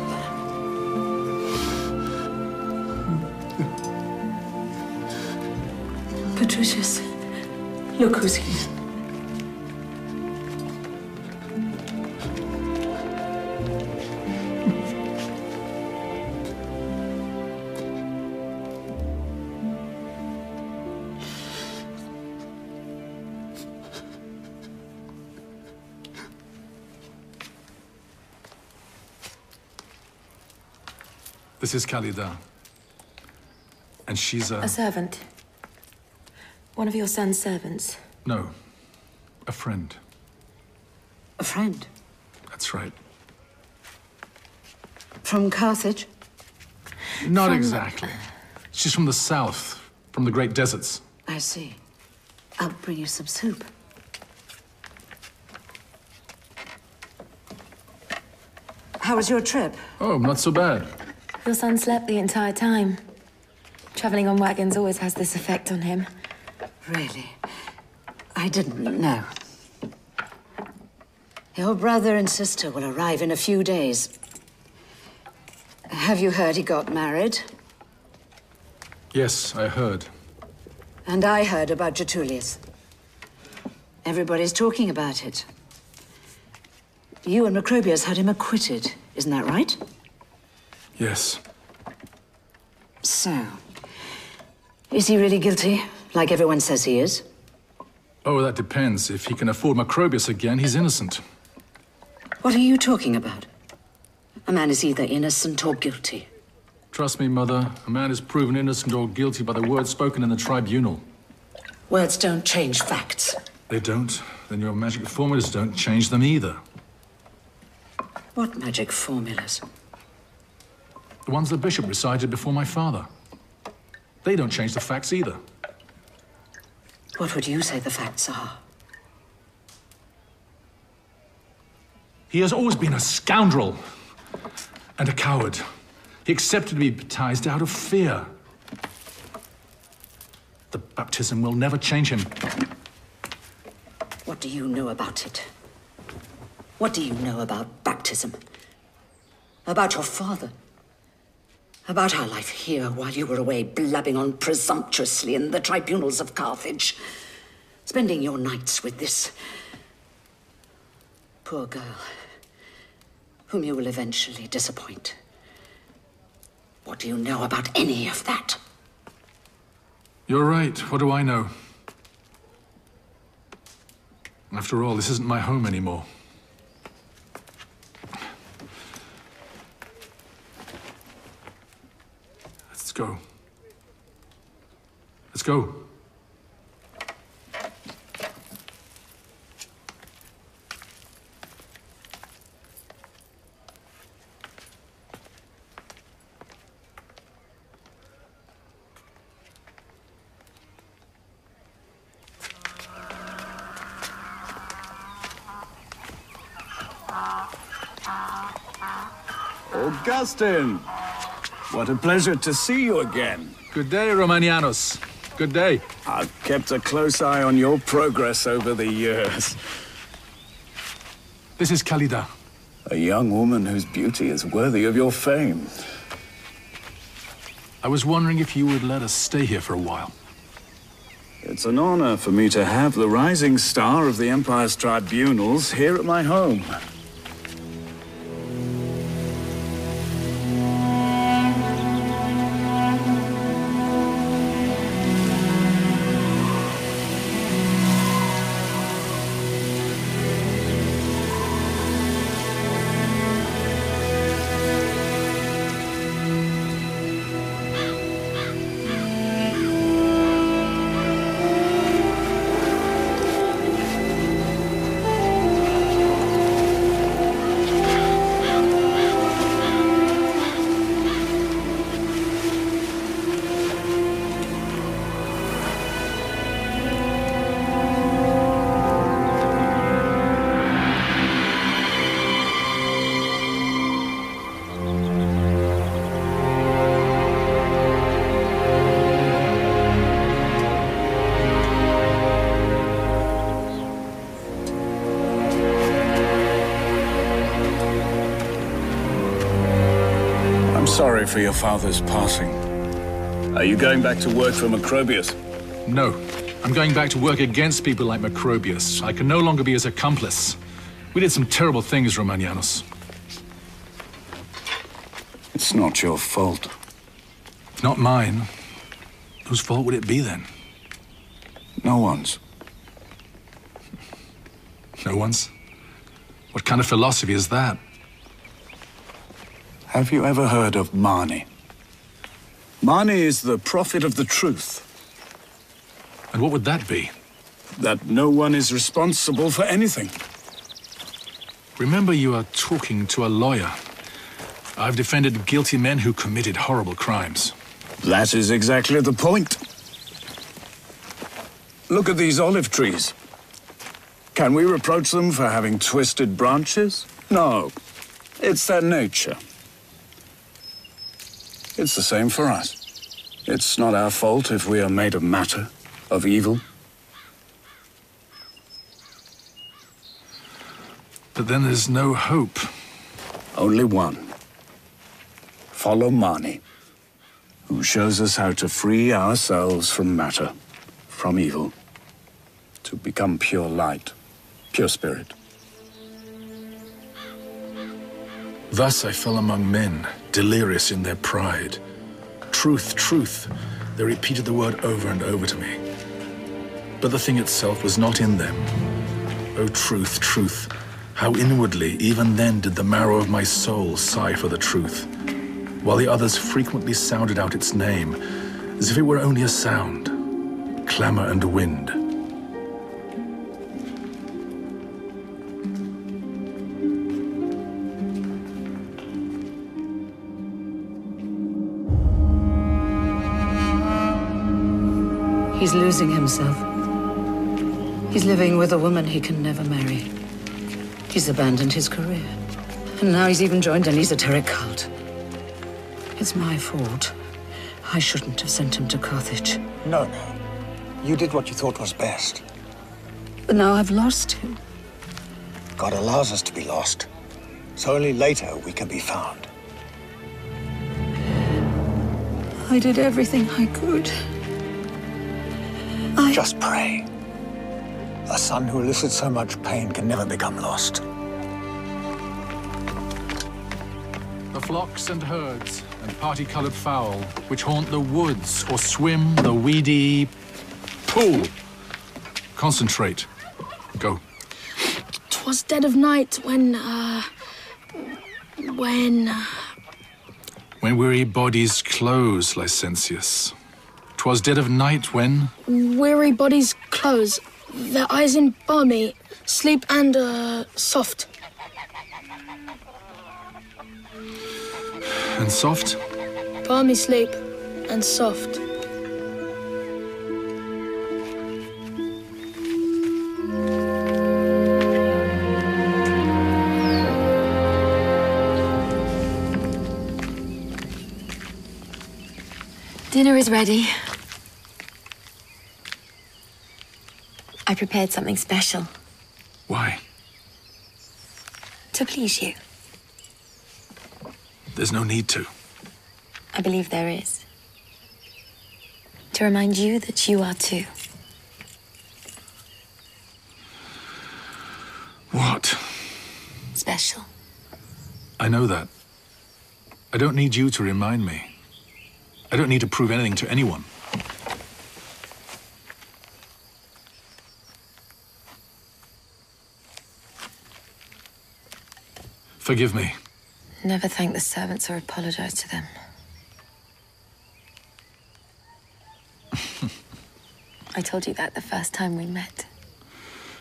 Speaker 5: Patricius, look who's here.
Speaker 1: This is Khalida. And she's
Speaker 5: A servant. One of your son's servants.
Speaker 1: No, a friend.
Speaker 5: A friend?
Speaker 1: That's right.
Speaker 5: From Carthage?
Speaker 1: Not exactly. She's from the south, from the great deserts.
Speaker 5: I see. I'll bring you some soup. How was your trip?
Speaker 1: Oh, not so bad.
Speaker 5: Your son slept the entire time. Traveling on wagons always has this effect on him. Really? I didn't know. Your brother and sister will arrive in a few days. Have you heard he got married?
Speaker 1: Yes, I heard.
Speaker 5: And I heard about Tertullius. Everybody's talking about it. You and Macrobius had him acquitted, isn't that right?
Speaker 1: Yes.
Speaker 5: So, is he really guilty, like everyone says he is?
Speaker 1: Oh, that depends. If he can afford Macrobius again, he's innocent.
Speaker 5: What are you talking about? A man is either innocent or guilty.
Speaker 1: Trust me, Mother. A man is proven innocent or guilty by the words spoken in the tribunal.
Speaker 5: Words don't change facts.
Speaker 1: They don't? Then your magic formulas don't change them either.
Speaker 5: What magic formulas?
Speaker 1: The ones the bishop recited before my father. They don't change the facts either.
Speaker 5: What would you say the facts are?
Speaker 1: He has always been a scoundrel and a coward. He accepted to be baptized out of fear. The baptism will never change him.
Speaker 5: What do you know about it? What do you know about baptism? About your father? About our life here while you were away blabbing on presumptuously in the tribunals of Carthage? Spending your nights with this poor girl, whom you will eventually disappoint. What do you know about any of that?
Speaker 1: You're right. What do I know? After all, this isn't my home anymore. Let's go. Let's go.
Speaker 20: Augustin! What a pleasure to see you again.
Speaker 1: Good day, Romanianos. Good day.
Speaker 20: I've kept a close eye on your progress over the years.
Speaker 1: This is Khalida.
Speaker 20: A young woman whose beauty is worthy of your fame.
Speaker 1: I was wondering if you would let us stay here for a while.
Speaker 20: It's an honor for me to have the rising star of the Empire's tribunals here at my home. Sorry for your father's passing. Are you going back to work for Macrobius?
Speaker 1: No. I'm going back to work against people like Macrobius. I can no longer be his accomplice. We did some terrible things, Romanianos.
Speaker 20: It's not your fault.
Speaker 1: Not mine. Whose fault would it be then?
Speaker 20: No one's.
Speaker 1: No one's? What kind of philosophy is that?
Speaker 20: Have you ever heard of Mani? Mani is the prophet of the truth.
Speaker 1: And what would that be?
Speaker 20: That no one is responsible for anything.
Speaker 1: Remember, you are talking to a lawyer. I've defended guilty men who committed horrible crimes.
Speaker 20: That is exactly the point. Look at these olive trees. Can we reproach them for having twisted branches? No. It's their nature. It's the same for us. It's not our fault if we are made of matter, of evil.
Speaker 1: But then there's no hope.
Speaker 20: Only one. Follow Mani, who shows us how to free ourselves from matter, from evil, to become pure light, pure spirit.
Speaker 1: Thus I fell among men, delirious in their pride. Truth, truth, they repeated the word over and over to me. But the thing itself was not in them. O truth, truth, how inwardly, even then, did the marrow of my soul sigh for the truth, while the others frequently sounded out its name, as if it were only a sound, clamor and wind.
Speaker 5: He's losing himself. He's living with a woman he can never marry. He's abandoned his career. And now he's even joined an esoteric cult. It's my fault. I shouldn't have sent him to Carthage.
Speaker 10: No, no. You did what you thought was best.
Speaker 5: But now I've lost him.
Speaker 10: God allows us to be lost, so only later we can be found.
Speaker 5: I did everything I could.
Speaker 10: Just pray. A son who elicits so much pain can never become lost.
Speaker 1: The flocks and herds and party-colored fowl which haunt the woods or swim the weedy pool. Concentrate. Go.
Speaker 12: 'Twas dead of night when
Speaker 1: weary bodies close, Licentius. 'Twas dead of night when...
Speaker 12: weary bodies close, their eyes in balmy, sleep and, soft.
Speaker 1: And soft?
Speaker 12: Balmy sleep and soft.
Speaker 21: Dinner is ready. I prepared something special.
Speaker 1: Why?
Speaker 21: To please you.
Speaker 1: There's no need to.
Speaker 21: I believe there is. To remind you that you are too.
Speaker 1: What?
Speaker 21: Special.
Speaker 1: I know that. I don't need you to remind me. I don't need to prove anything to anyone. Forgive me.
Speaker 21: Never thank the servants or apologize to them. I told you that the first time we met.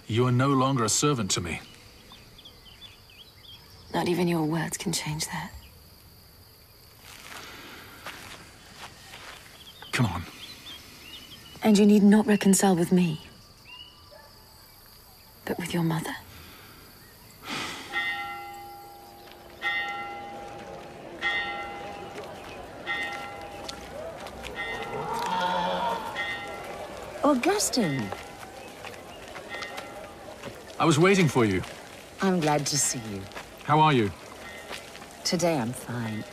Speaker 1: You are no longer a servant to me.
Speaker 21: Not even your words can change that.
Speaker 1: Come on.
Speaker 21: And you need not reconcile with me, but with your mother.
Speaker 5: Augustin,
Speaker 1: I was waiting for you.
Speaker 5: I'm glad to see you.
Speaker 1: How are you?
Speaker 5: Today I'm fine.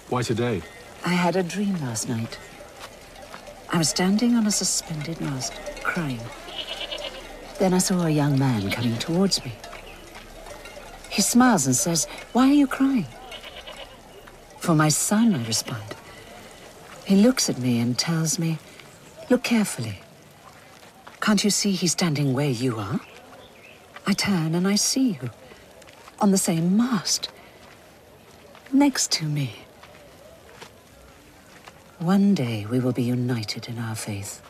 Speaker 1: Why today?
Speaker 5: I had a dream last night. I was standing on a suspended mast, crying. Then I saw a young man coming towards me. He smiles and says, "Why are you crying?" "For my son," I respond. He looks at me and tells me, "Look carefully. Can't you see he's standing where you are?" I turn and I see you, on the same mast, next to me. One day we will be united in our faith.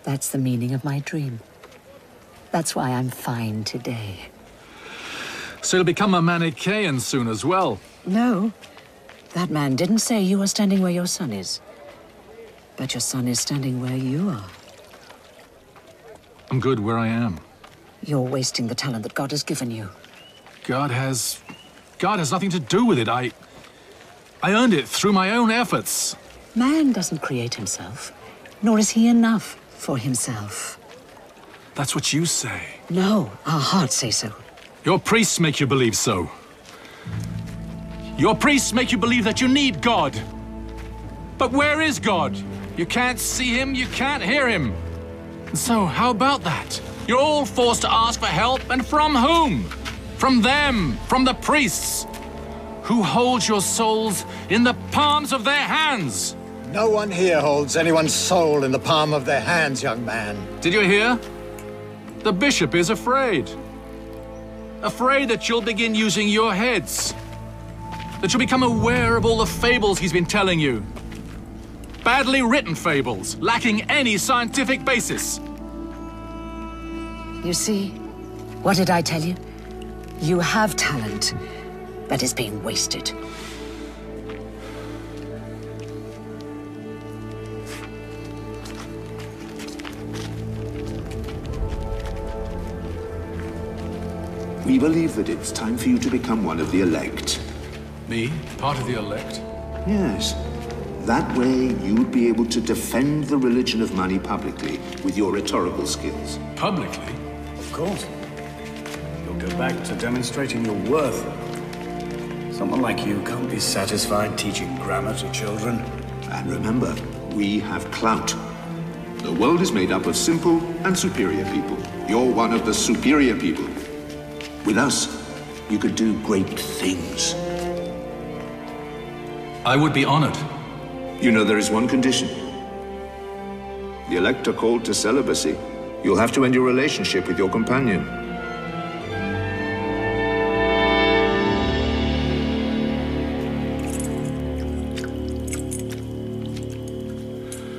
Speaker 5: That's the meaning of my dream. That's why I'm fine today.
Speaker 1: So you'll become a Manichaean soon as well.
Speaker 5: No, that man didn't say you are standing where your son is. But your son is standing where you are.
Speaker 1: I'm good where I am.
Speaker 5: You're wasting the talent that God has given you.
Speaker 1: God has nothing to do with it. I earned it through my own efforts.
Speaker 5: Man doesn't create himself, nor is he enough for himself.
Speaker 1: That's what you say.
Speaker 5: No, our hearts say so.
Speaker 1: Your priests make you believe so. Your priests make you believe that you need God. But where is God? You can't see him, you can't hear him. And so, how about that? You're all forced to ask for help, and from whom? From them, from the priests, who hold your souls in the palms of their hands.
Speaker 10: No one here holds anyone's soul in the palm of their hands, young man.
Speaker 1: Did you hear? The bishop is afraid. Afraid that you'll begin using your heads. That you'll become aware of all the fables he's been telling you. Badly written fables, lacking any scientific basis.
Speaker 5: You see, what did I tell you? You have talent that is being wasted.
Speaker 13: We believe that it's time for you to become one of the elect.
Speaker 1: Me? Part of the elect?
Speaker 13: Yes. That way, you would be able to defend the religion of money publicly with your rhetorical skills.
Speaker 1: Publicly?
Speaker 20: Of course. You'll go back to demonstrating your worth. Someone like you can't be satisfied teaching grammar to children.
Speaker 13: And remember, we have clout. The world is made up of simple and superior people. You're one of the superior people. With us, you could do great things.
Speaker 1: I would be honored.
Speaker 13: You know, there is one condition. The elect are called to celibacy. You'll have to end your relationship with your companion.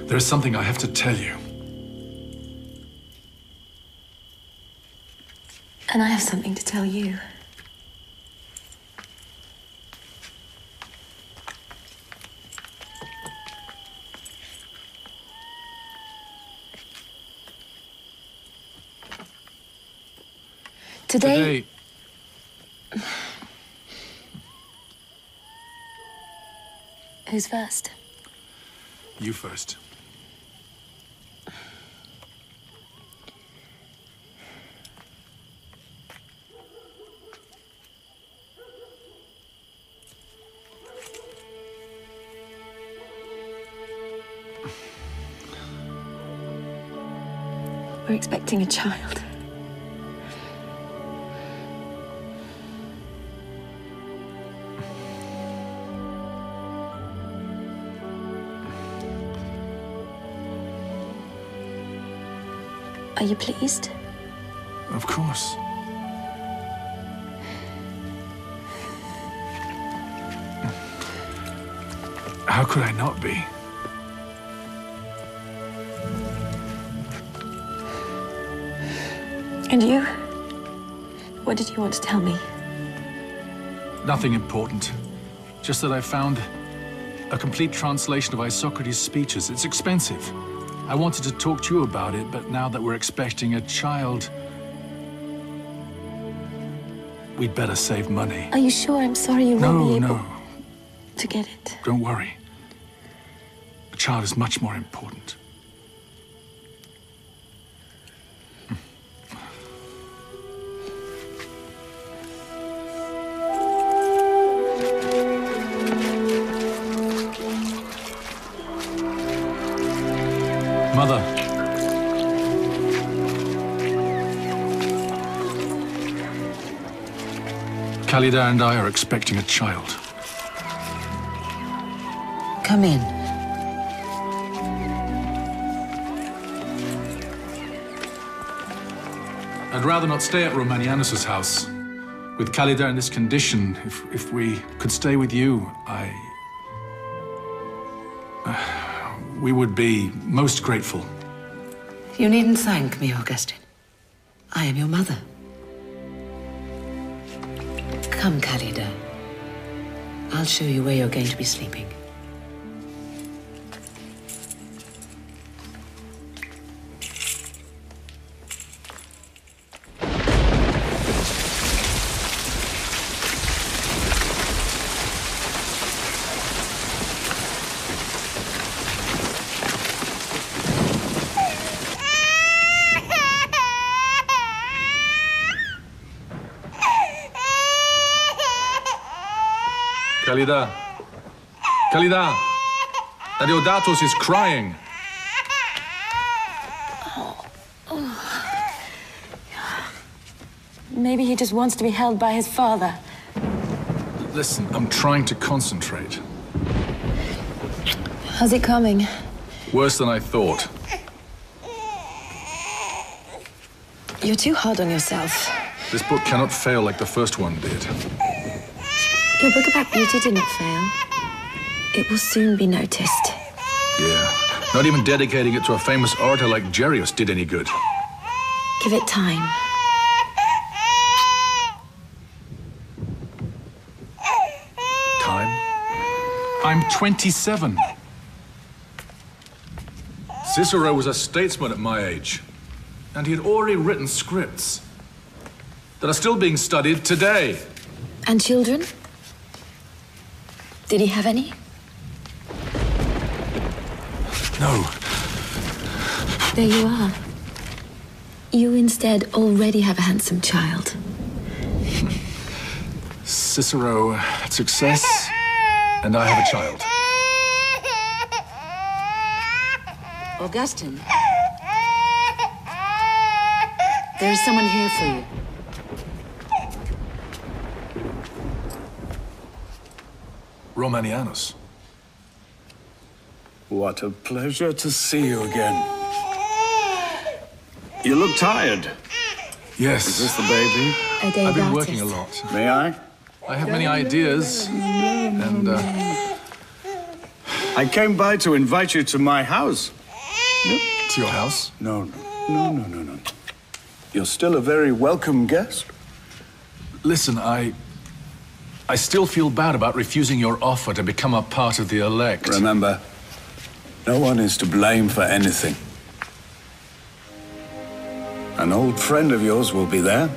Speaker 1: There is something I have to tell you.
Speaker 5: And I have something to tell you. Today... Who's first?
Speaker 1: You first.
Speaker 5: We're expecting a child. Are you pleased?
Speaker 1: Of course. How could I not be?
Speaker 5: And you? What did you want to tell me?
Speaker 1: Nothing important. Just that I found a complete translation of Isocrates' speeches. It's expensive. I wanted to talk to you about it, but now that we're expecting a child, we'd better save money.
Speaker 5: Are you sure? I'm sorry you won't be able
Speaker 1: No.
Speaker 5: to get it.
Speaker 1: Don't worry. A child is much more important. Mother. Khalida and I are expecting a child.
Speaker 5: Come in.
Speaker 1: I'd rather not stay at Romanianus's house. With Khalida in this condition, if we could stay with you, we would be most grateful.
Speaker 5: You needn't thank me, Augustin. I am your mother. Come, Khalida. I'll show you where you're going to be sleeping.
Speaker 1: Khalida. Khalida. Adeodatos is crying.
Speaker 5: Maybe he just wants to be held by his father.
Speaker 1: Listen, I'm trying to concentrate.
Speaker 5: How's it coming?
Speaker 1: Worse than I thought.
Speaker 5: You're too hard on yourself.
Speaker 1: This book cannot fail like the first one did.
Speaker 5: Your book about beauty didn't fail. It will soon be noticed.
Speaker 1: Yeah. Not even dedicating it to a famous orator like Gerius did any good.
Speaker 5: Give it time.
Speaker 1: Time? I'm 27. Cicero was a statesman at my age, and he had already written scripts that are still being studied today.
Speaker 5: And children? Did he have any?
Speaker 1: No.
Speaker 5: There you are. You instead already have a handsome child.
Speaker 1: Cicero had success, and I have a child.
Speaker 14: Augustin. There's someone here for you.
Speaker 1: Romanianus.
Speaker 20: What a pleasure to see you again. You look tired.
Speaker 1: Yes.
Speaker 20: Is this the baby?
Speaker 1: I've been working a lot.
Speaker 20: May I?
Speaker 1: I have many ideas, and
Speaker 20: I came by to invite you to my house.
Speaker 1: To your house?
Speaker 20: No. You're still a very welcome guest.
Speaker 1: Listen, I still feel bad about refusing your offer to become a part of the elect.
Speaker 20: Remember, no one is to blame for anything. An old friend of yours will be there.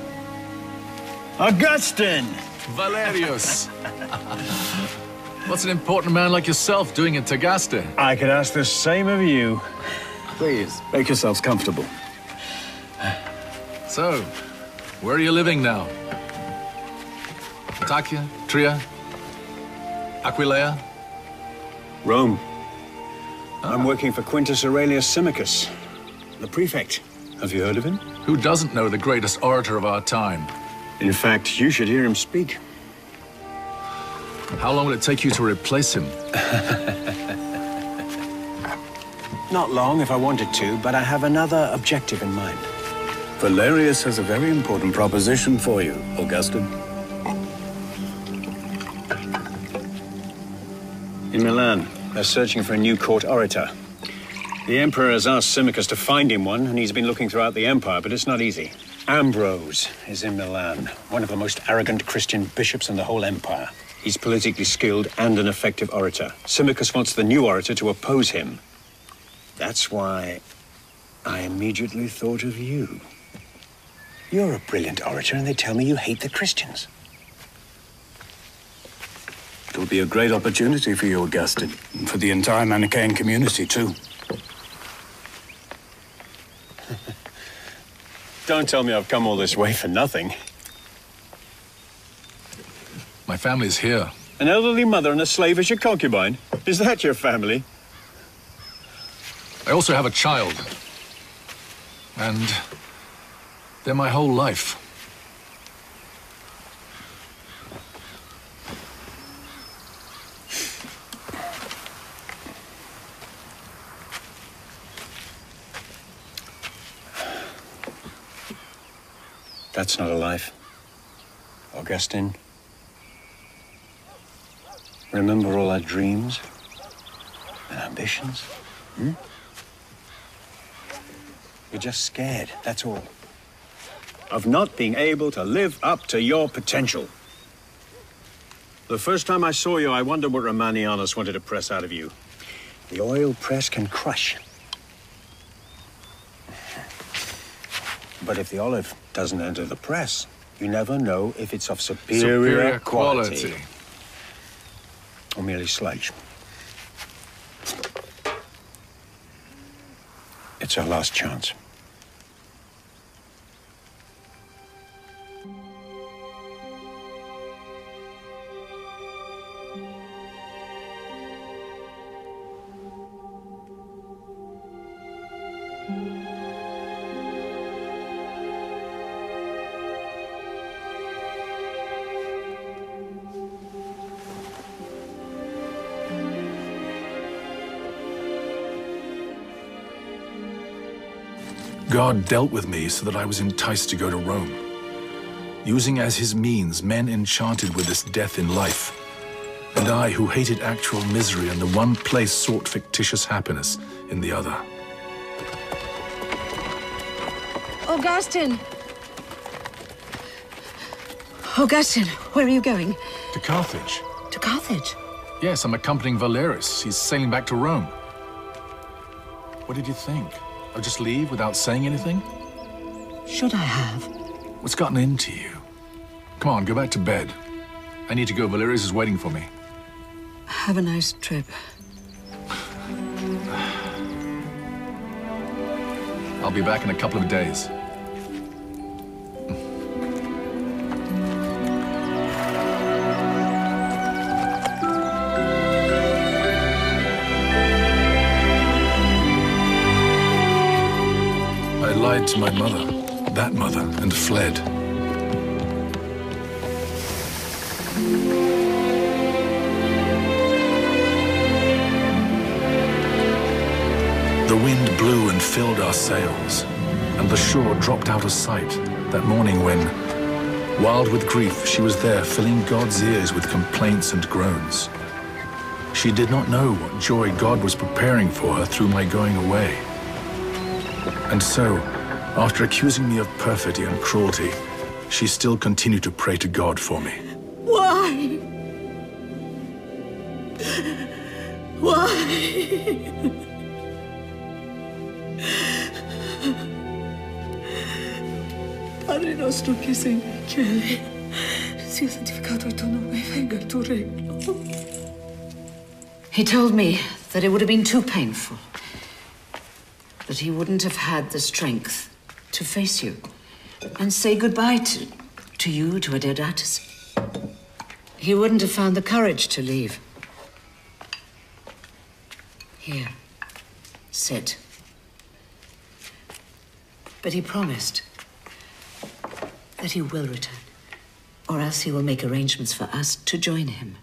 Speaker 20: Augustin!
Speaker 1: Valerius! What's an important man like yourself doing in Tagaste?
Speaker 20: I could ask the same of you. Please, make yourselves comfortable.
Speaker 1: So, where are you living now? Latakia? Tria? Aquileia?
Speaker 20: Rome. I'm working for Quintus Aurelius Symmachus, the prefect. Have you heard of him?
Speaker 1: Who doesn't know the greatest orator of our time?
Speaker 20: In fact, you should hear him speak.
Speaker 1: How long will it take you to replace him?
Speaker 18: Not long if I wanted to, but I have another objective in mind.
Speaker 20: Valerius has a very important proposition for you, Augustin. In Milan, they're searching for a new court orator. The emperor has asked Symmachus to find him one, and he's been looking throughout the empire, but it's not easy. Ambrose is in Milan, one of the most arrogant Christian bishops in the whole empire. He's politically skilled and an effective orator. Symmachus wants the new orator to oppose him. That's why I immediately thought of you. You're a brilliant orator, and they tell me you hate the Christians. It'll be a great opportunity for you, Augustin, and for the entire Manichaean community, too. Don't tell me I've come all this way for nothing.
Speaker 1: My family's here.
Speaker 20: An elderly mother and a slave as your concubine? Is that your family?
Speaker 1: I also have a child. And they're my whole life.
Speaker 20: That's not a life. Augustin, remember all our dreams and ambitions? You're just scared, that's all. Of not being able to live up to your potential. The first time I saw you, I wondered what Romanianus wanted to press out of you. The oil press can crush. But if the olive doesn't enter the press, you never know if it's of superior quality. Or merely sludge. It's our last chance.
Speaker 1: God dealt with me so that I was enticed to go to Rome, using as his means men enchanted with this death in life. And I, who hated actual misery in the one place, sought fictitious happiness in the other.
Speaker 14: Augustin! Augustin, where are you going?
Speaker 1: To Carthage.
Speaker 14: To Carthage?
Speaker 1: Yes, I'm accompanying Valerius. He's sailing back to Rome. What did you think? I'll just leave without saying anything?
Speaker 14: Should I have?
Speaker 1: What's gotten into you? Come on, go back to bed. I need to go. Valerius is waiting for me.
Speaker 14: Have a nice trip.
Speaker 1: I'll be back in a couple of days. I lied to my mother, that mother, and fled. The wind blew and filled our sails, and the shore dropped out of sight that morning when, wild with grief, she was there filling God's ears with complaints and groans. She did not know what joy God was preparing for her through my going away. And so, after accusing me of perfidy and cruelty, she still continued to pray to God for me.
Speaker 14: Why? Why? Padre nostro che sei nei cieli, sia santificato il tuo nome, venga il tuo regno.
Speaker 5: He told me that it would have been too painful, that he wouldn't have had the strength to face you and say goodbye to you, to Adeodatus. He wouldn't have found the courage to leave. Here, sit. But he promised that he will return, or else he will make arrangements for us to join him.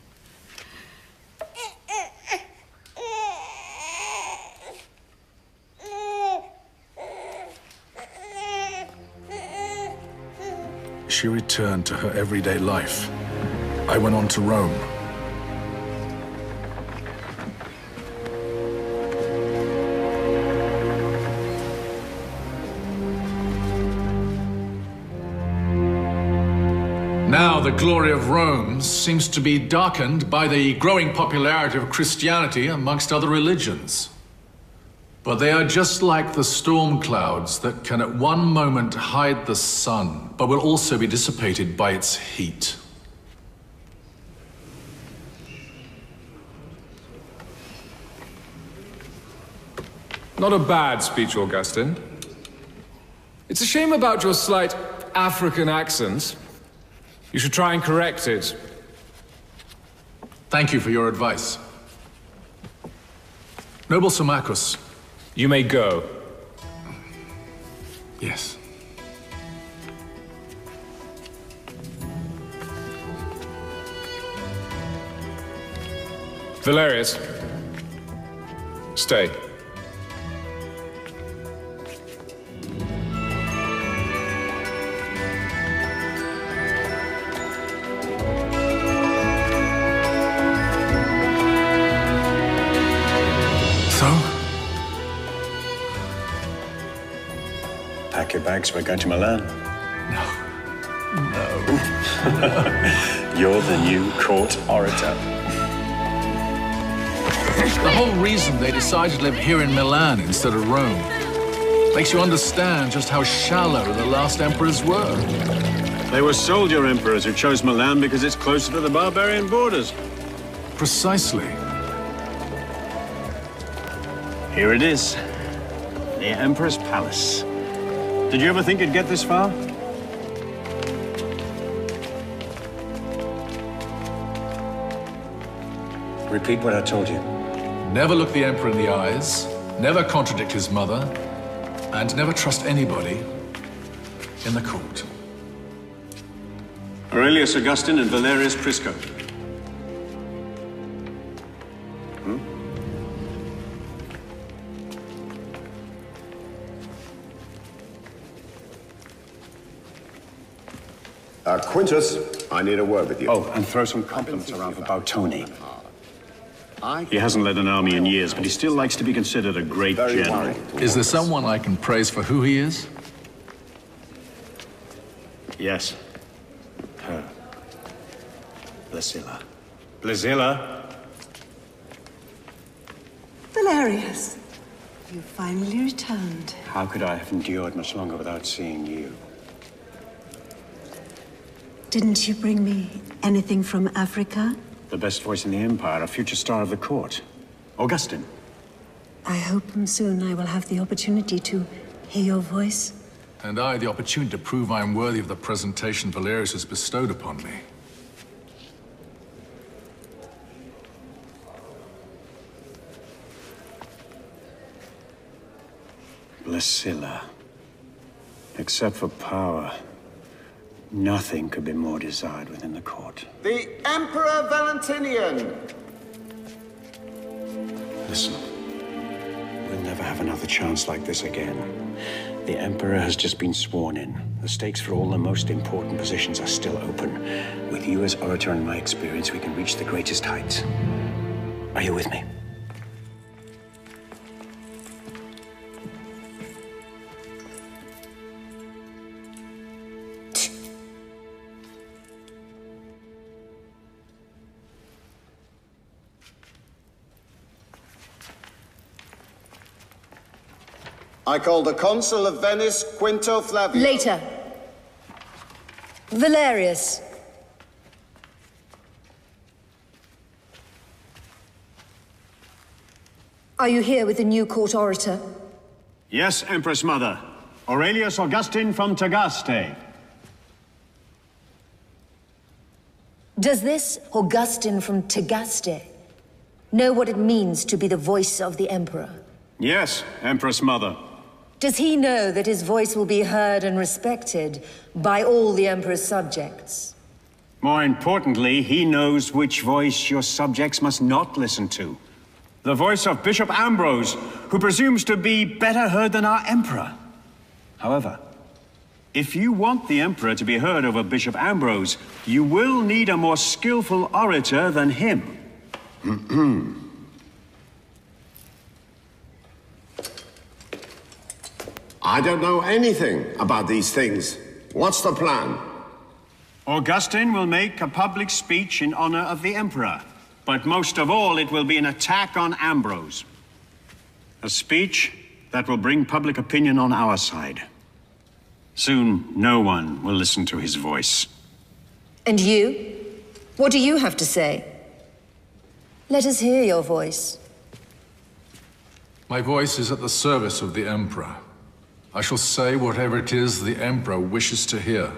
Speaker 1: She returned to her everyday life. I went on to Rome. Now the glory of Rome seems to be darkened by the growing popularity of Christianity amongst other religions. But they are just like the storm clouds that can at one moment hide the sun, but will also be dissipated by its heat.
Speaker 15: Not a bad speech, Augustin. It's a shame about your slight African accent. You should try and correct it.
Speaker 1: Thank you for your advice. Noble Symmachus.
Speaker 15: You may go.
Speaker 1: Yes.
Speaker 15: Valerius. Stay.
Speaker 20: Pack your bags, we're going to Milan.
Speaker 1: No.
Speaker 20: You're the new court orator.
Speaker 1: The whole reason they decided to live here in Milan instead of Rome makes you understand just how shallow the last emperors were.
Speaker 20: They were soldier emperors who chose Milan because it's closer to the barbarian borders.
Speaker 1: Precisely.
Speaker 20: Here it is. The Emperor's Palace. Did you ever think you'd get this far? Repeat what I told you.
Speaker 1: Never look the Emperor in the eyes, never contradict his mother, and never trust anybody in the court.
Speaker 20: Aurelius Augustin and Valerius Prisco.
Speaker 16: Quintus, I need a word with you.
Speaker 20: Oh, and throw some compliments around for Bautoni. He hasn't led an army in years, but he still likes to be considered a great general.
Speaker 1: Is there someone I can praise for who he is?
Speaker 20: Yes. Her. Blasilla. Blasilla?
Speaker 14: Valerius, you finally returned.
Speaker 20: How could I have endured much longer without seeing you?
Speaker 14: Didn't you bring me anything from Africa?
Speaker 20: The best voice in the Empire, a future star of the court. Augustin.
Speaker 14: I hope soon I will have the opportunity to
Speaker 21: hear your voice.
Speaker 1: And I the opportunity to prove I am worthy of the presentation Valerius has bestowed upon me.
Speaker 20: Lucilla. Except for power, nothing could be more desired within the court.
Speaker 19: The Emperor Valentinian!
Speaker 20: Listen, we'll never have another chance like this again. The Emperor has just been sworn in. The stakes for all the most important positions are still open. With you as orator and my experience, we can reach the greatest heights. Are you with me?
Speaker 19: I call the Consul of Venice, Quinto Flavio.
Speaker 21: Later. Valerius. Are you here with the new court orator?
Speaker 20: Yes, Empress Mother. Aurelius Augustin from Tagaste.
Speaker 21: Does this Augustin from Tagaste know what it means to be the voice of the Emperor?
Speaker 20: Yes, Empress Mother.
Speaker 21: Does he know that his voice will be heard and respected by all the Emperor's subjects?
Speaker 20: More importantly, he knows which voice your subjects must not listen to. The voice of Bishop Ambrose, who presumes to be better heard than our Emperor. However, if you want the Emperor to be heard over Bishop Ambrose, you will need a more skillful orator than him.
Speaker 16: I don't know anything about these things. What's the plan?
Speaker 20: Augustine will make a public speech in honor of the Emperor. But most of all, it will be an attack on Ambrose. A speech that will bring public opinion on our side. Soon, no one will listen to his voice.
Speaker 21: And you? What do you have to say? Let us hear your voice.
Speaker 1: My voice is at the service of the Emperor. I shall say whatever it is the Emperor wishes to hear.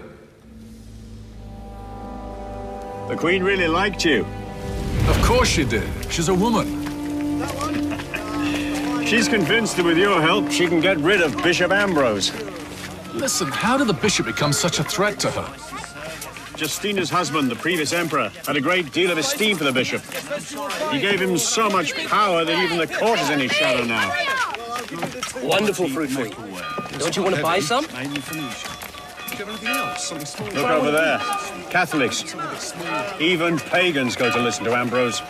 Speaker 20: The Queen really liked you.
Speaker 1: Of course she did. She's a woman.
Speaker 20: She's convinced that with your help, she can get rid of Bishop Ambrose.
Speaker 1: Listen, how did the bishop become such a threat to her?
Speaker 20: Justina's husband, the previous emperor, had a great deal of esteem for the bishop. He gave him so much power that even the court is in his shadow now.
Speaker 18: Wonderful fruit tree. Don't you want to buy some?
Speaker 20: Look over there. Catholics. Even pagans go to listen to Ambrose.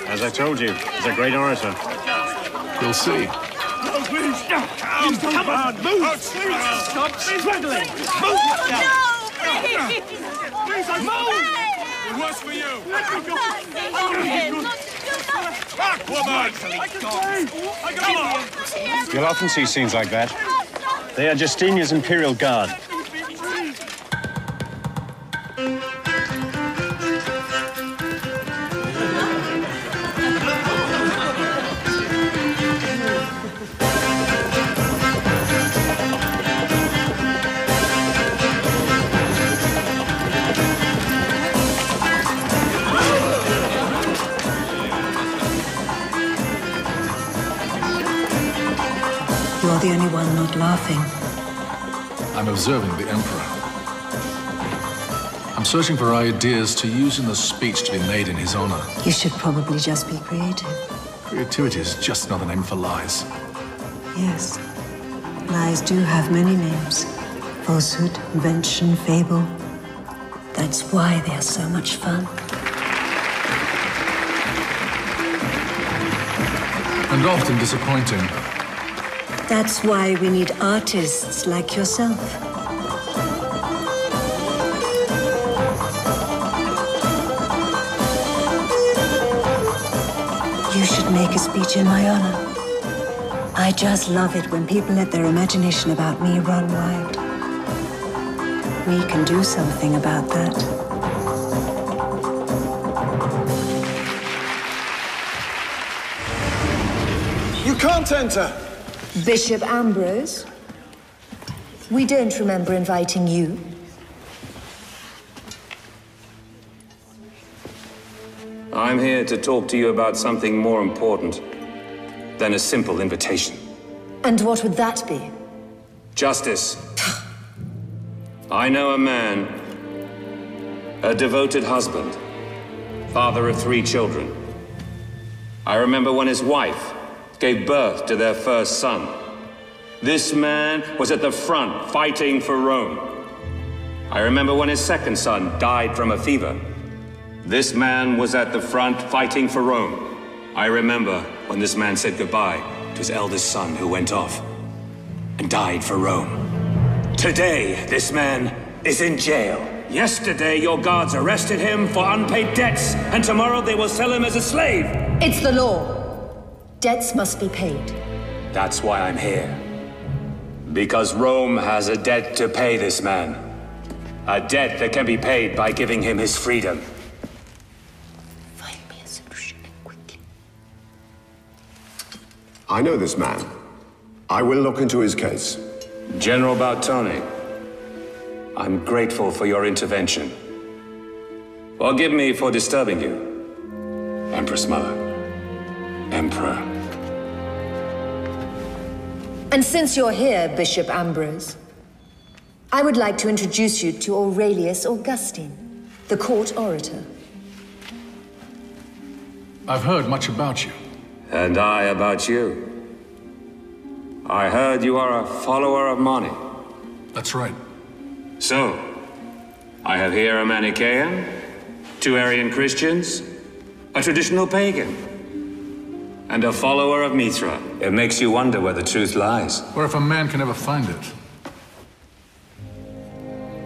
Speaker 20: As I told you, he's a great orator.
Speaker 1: You'll see.
Speaker 14: No, please! Come on, move! Stop struggling! Move! No, please! Please, move! It was for you! Back, woman! Come on!
Speaker 20: You'll often see scenes like that. They are Justinia's Imperial Guard.
Speaker 21: You're the only one not laughing.
Speaker 1: I'm observing the Emperor. I'm searching for ideas to use in the speech to be made in his honor.
Speaker 21: You should probably just be creative.
Speaker 1: Creativity is just another name for lies.
Speaker 21: Yes. Lies do have many names. Falsehood, invention, fable. That's why they're so much fun.
Speaker 1: And often disappointing.
Speaker 21: That's why we need artists like yourself. You should make a speech in my honor. I just love it when people let their imagination about me run wild. We can do something about that.
Speaker 19: You can't enter!
Speaker 21: Bishop Ambrose, we don't remember inviting you.
Speaker 7: I'm here to talk to you about something more important than a simple invitation.
Speaker 21: And what would that be?
Speaker 7: Justice. I know a man, a devoted husband, father of 3 children. I remember when his wife gave birth to their first son. This man was at the front fighting for Rome. I remember when his second son died from a fever. This man was at the front fighting for Rome. I remember when this man said goodbye to his eldest son who went off and died for Rome. Today, this man is in jail. Yesterday, your guards arrested him for unpaid debts, and tomorrow they will sell him as a slave.
Speaker 21: It's the law. Debts must be paid.
Speaker 7: That's why I'm here. Because Rome has a debt to pay this man. A debt that can be paid by giving him his freedom.
Speaker 16: I know this man. I will look into his case.
Speaker 7: General Bartone, I'm grateful for your intervention. Forgive me for disturbing you, Empress Mother. Emperor.
Speaker 21: And since you're here, Bishop Ambrose, I would like to introduce you to Aurelius Augustin, the court orator.
Speaker 1: I've heard much about you.
Speaker 7: And I about you. I heard you are a follower of Mani.
Speaker 1: That's right.
Speaker 7: So, I have here a Manichaean, 2 Arian Christians, a traditional pagan, and a follower of Mithra. It makes you wonder where the truth lies.
Speaker 1: Or if a man can ever find it.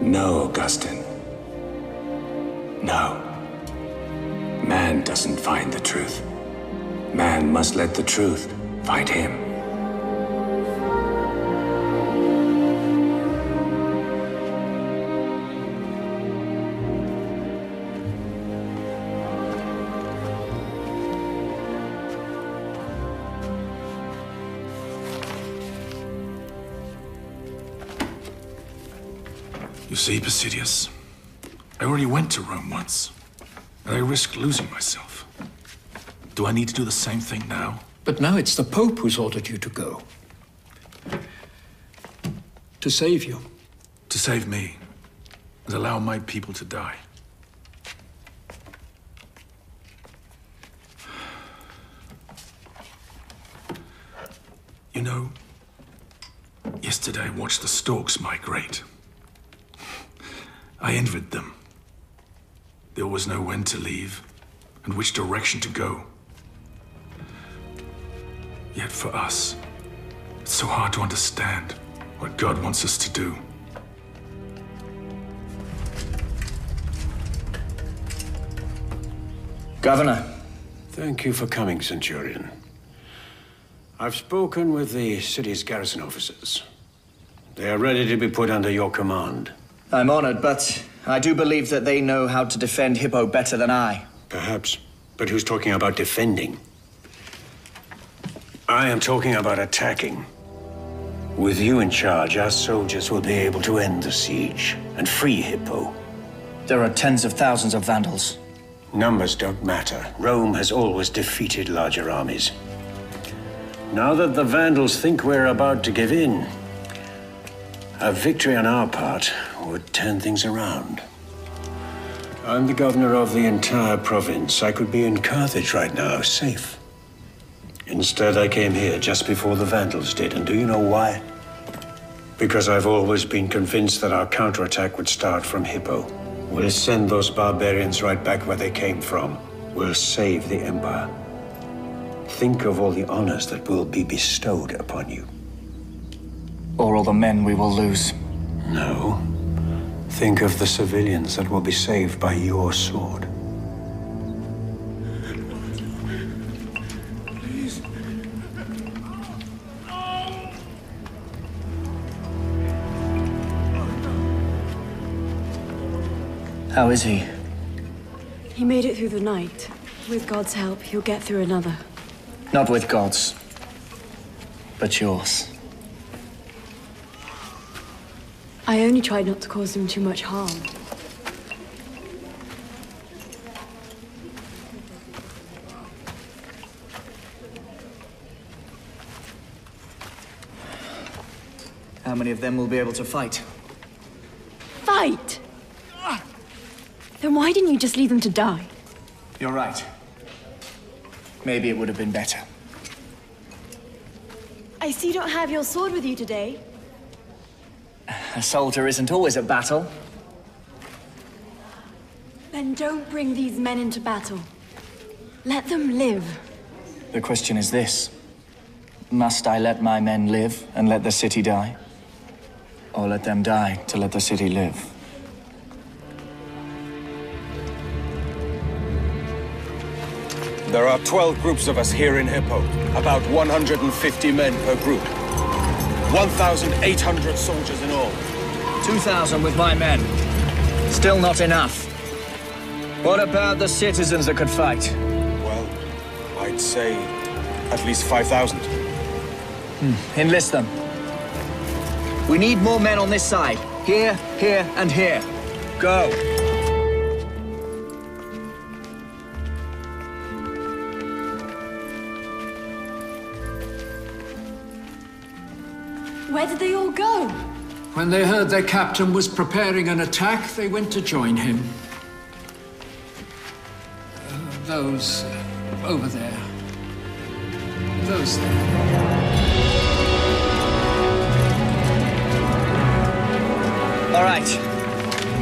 Speaker 7: No, Augustine. No. Man doesn't find the truth. Man must let the truth find him.
Speaker 1: You see, Placidius, I already went to Rome once, and I risked losing myself. Do I need to do the same thing now?
Speaker 10: But now it's the Pope who's ordered you to go. To save you.
Speaker 1: To save me, and allow my people to die. You know, yesterday I watched the storks migrate. I envied them. They always know when to leave and which direction to go. Yet for us, it's so hard to understand what God wants us to do.
Speaker 9: Governor.
Speaker 20: Thank you for coming, Centurion. I've spoken with the city's garrison officers. They are ready to be put under your command.
Speaker 9: I'm honored, but I do believe that they know how to defend Hippo better than I.
Speaker 20: Perhaps, but who's talking about defending? I am talking about attacking. With you in charge, our soldiers will be able to end the siege and free Hippo.
Speaker 9: There are tens of thousands of Vandals.
Speaker 20: Numbers don't matter. Rome has always defeated larger armies. Now that the Vandals think we're about to give in, a victory on our part would turn things around. I'm the governor of the entire province. I could be in Carthage right now, safe. Instead, I came here just before the Vandals did, and do you know why? Because I've always been convinced that our counterattack would start from Hippo. We'll send those barbarians right back where they came from. We'll save the Empire. Think of all the honors that will be bestowed upon you.
Speaker 9: Or all the men we will lose.
Speaker 20: No. Think of the civilians that will be saved by your sword.
Speaker 9: How is he?
Speaker 17: He made it through the night. With God's help, he'll get through another.
Speaker 9: Not with God's. but yours.
Speaker 17: I only tried not to cause them too much harm.
Speaker 9: How many of them will be able to fight?
Speaker 17: Fight! Then why didn't you just leave them to die?
Speaker 9: You're right. Maybe it would have been better.
Speaker 17: I see you don't have your sword with you today.
Speaker 9: A soldier isn't always at battle.
Speaker 17: Then don't bring these men into battle. Let them live.
Speaker 9: The question is this. Must I let my men live and let the city die? Or let them die to let the city live?
Speaker 3: There are 12 groups of us here in Hippo. About 150 men per group. 1,800 soldiers in all.
Speaker 9: 2,000 with my men. Still not enough. What about the citizens that could fight?
Speaker 3: Well, I'd say at least 5,000.
Speaker 9: Enlist them. We need more men on this side. Here, here, and here. Go.
Speaker 17: Where did they all go?
Speaker 4: When they heard their captain was preparing an attack, they went to join him. Those over there. Those there.
Speaker 9: All right.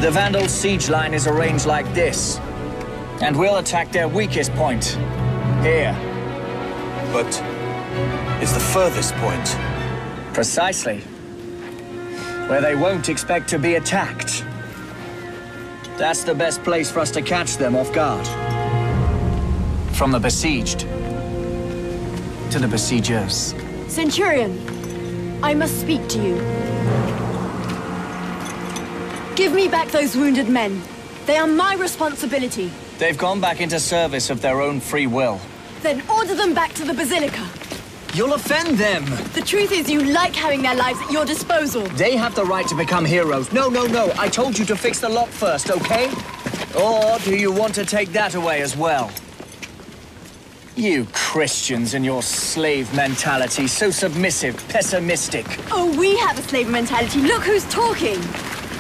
Speaker 9: The Vandals' siege line is arranged like this. And we'll attack their weakest point. Here.
Speaker 3: But it's the furthest point.
Speaker 9: Precisely. Where they won't expect to be attacked. That's the best place for us to catch them off guard. From the besieged to the besiegers.
Speaker 17: Centurion, I must speak to you. Give me back those wounded men. They are my responsibility.
Speaker 9: They've gone back into service of their own free will.
Speaker 17: Then order them back to the Basilica.
Speaker 9: You'll offend them.
Speaker 17: The truth is you like having their lives at your disposal.
Speaker 9: They have the right to become heroes. No, no, no. I told you to fix the lock first, okay? Or do you want to take that away as well? You Christians and your slave mentality, so submissive, pessimistic.
Speaker 17: Oh, we have a slave mentality. Look who's talking.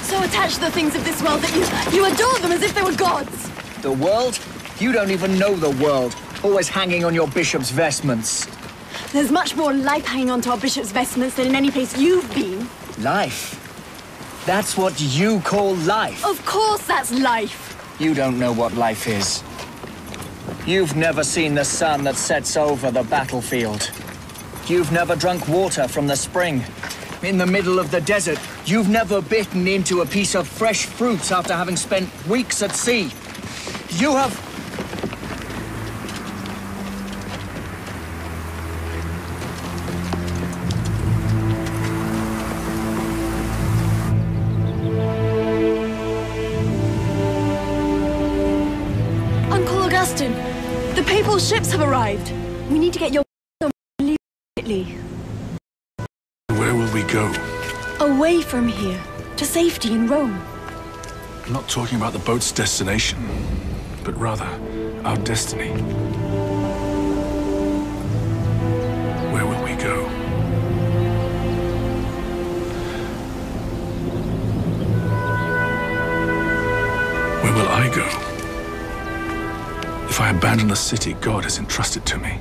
Speaker 17: So attached to the things of this world that you adore them as if they were gods.
Speaker 9: The world? You don't even know the world. Always hanging on your bishop's vestments.
Speaker 17: There's much more life hanging onto our bishop's vestments than in any place you've been.
Speaker 9: Life? That's what you call life?
Speaker 17: Of course that's life.
Speaker 9: You don't know what life is. You've never seen the sun that sets over the battlefield. You've never drunk water from the spring. In the middle of the desert, you've never bitten into a piece of fresh fruit after having spent weeks at sea. You have...
Speaker 17: Uncle Augustin, the papal ships have arrived. We need to get your immediately.
Speaker 1: Where will we go?
Speaker 17: Away from here, to safety in Rome.
Speaker 1: I'm not talking about the boat's destination, but rather our destiny. Where will we go? Where will I go? If I abandon the city God has entrusted to me.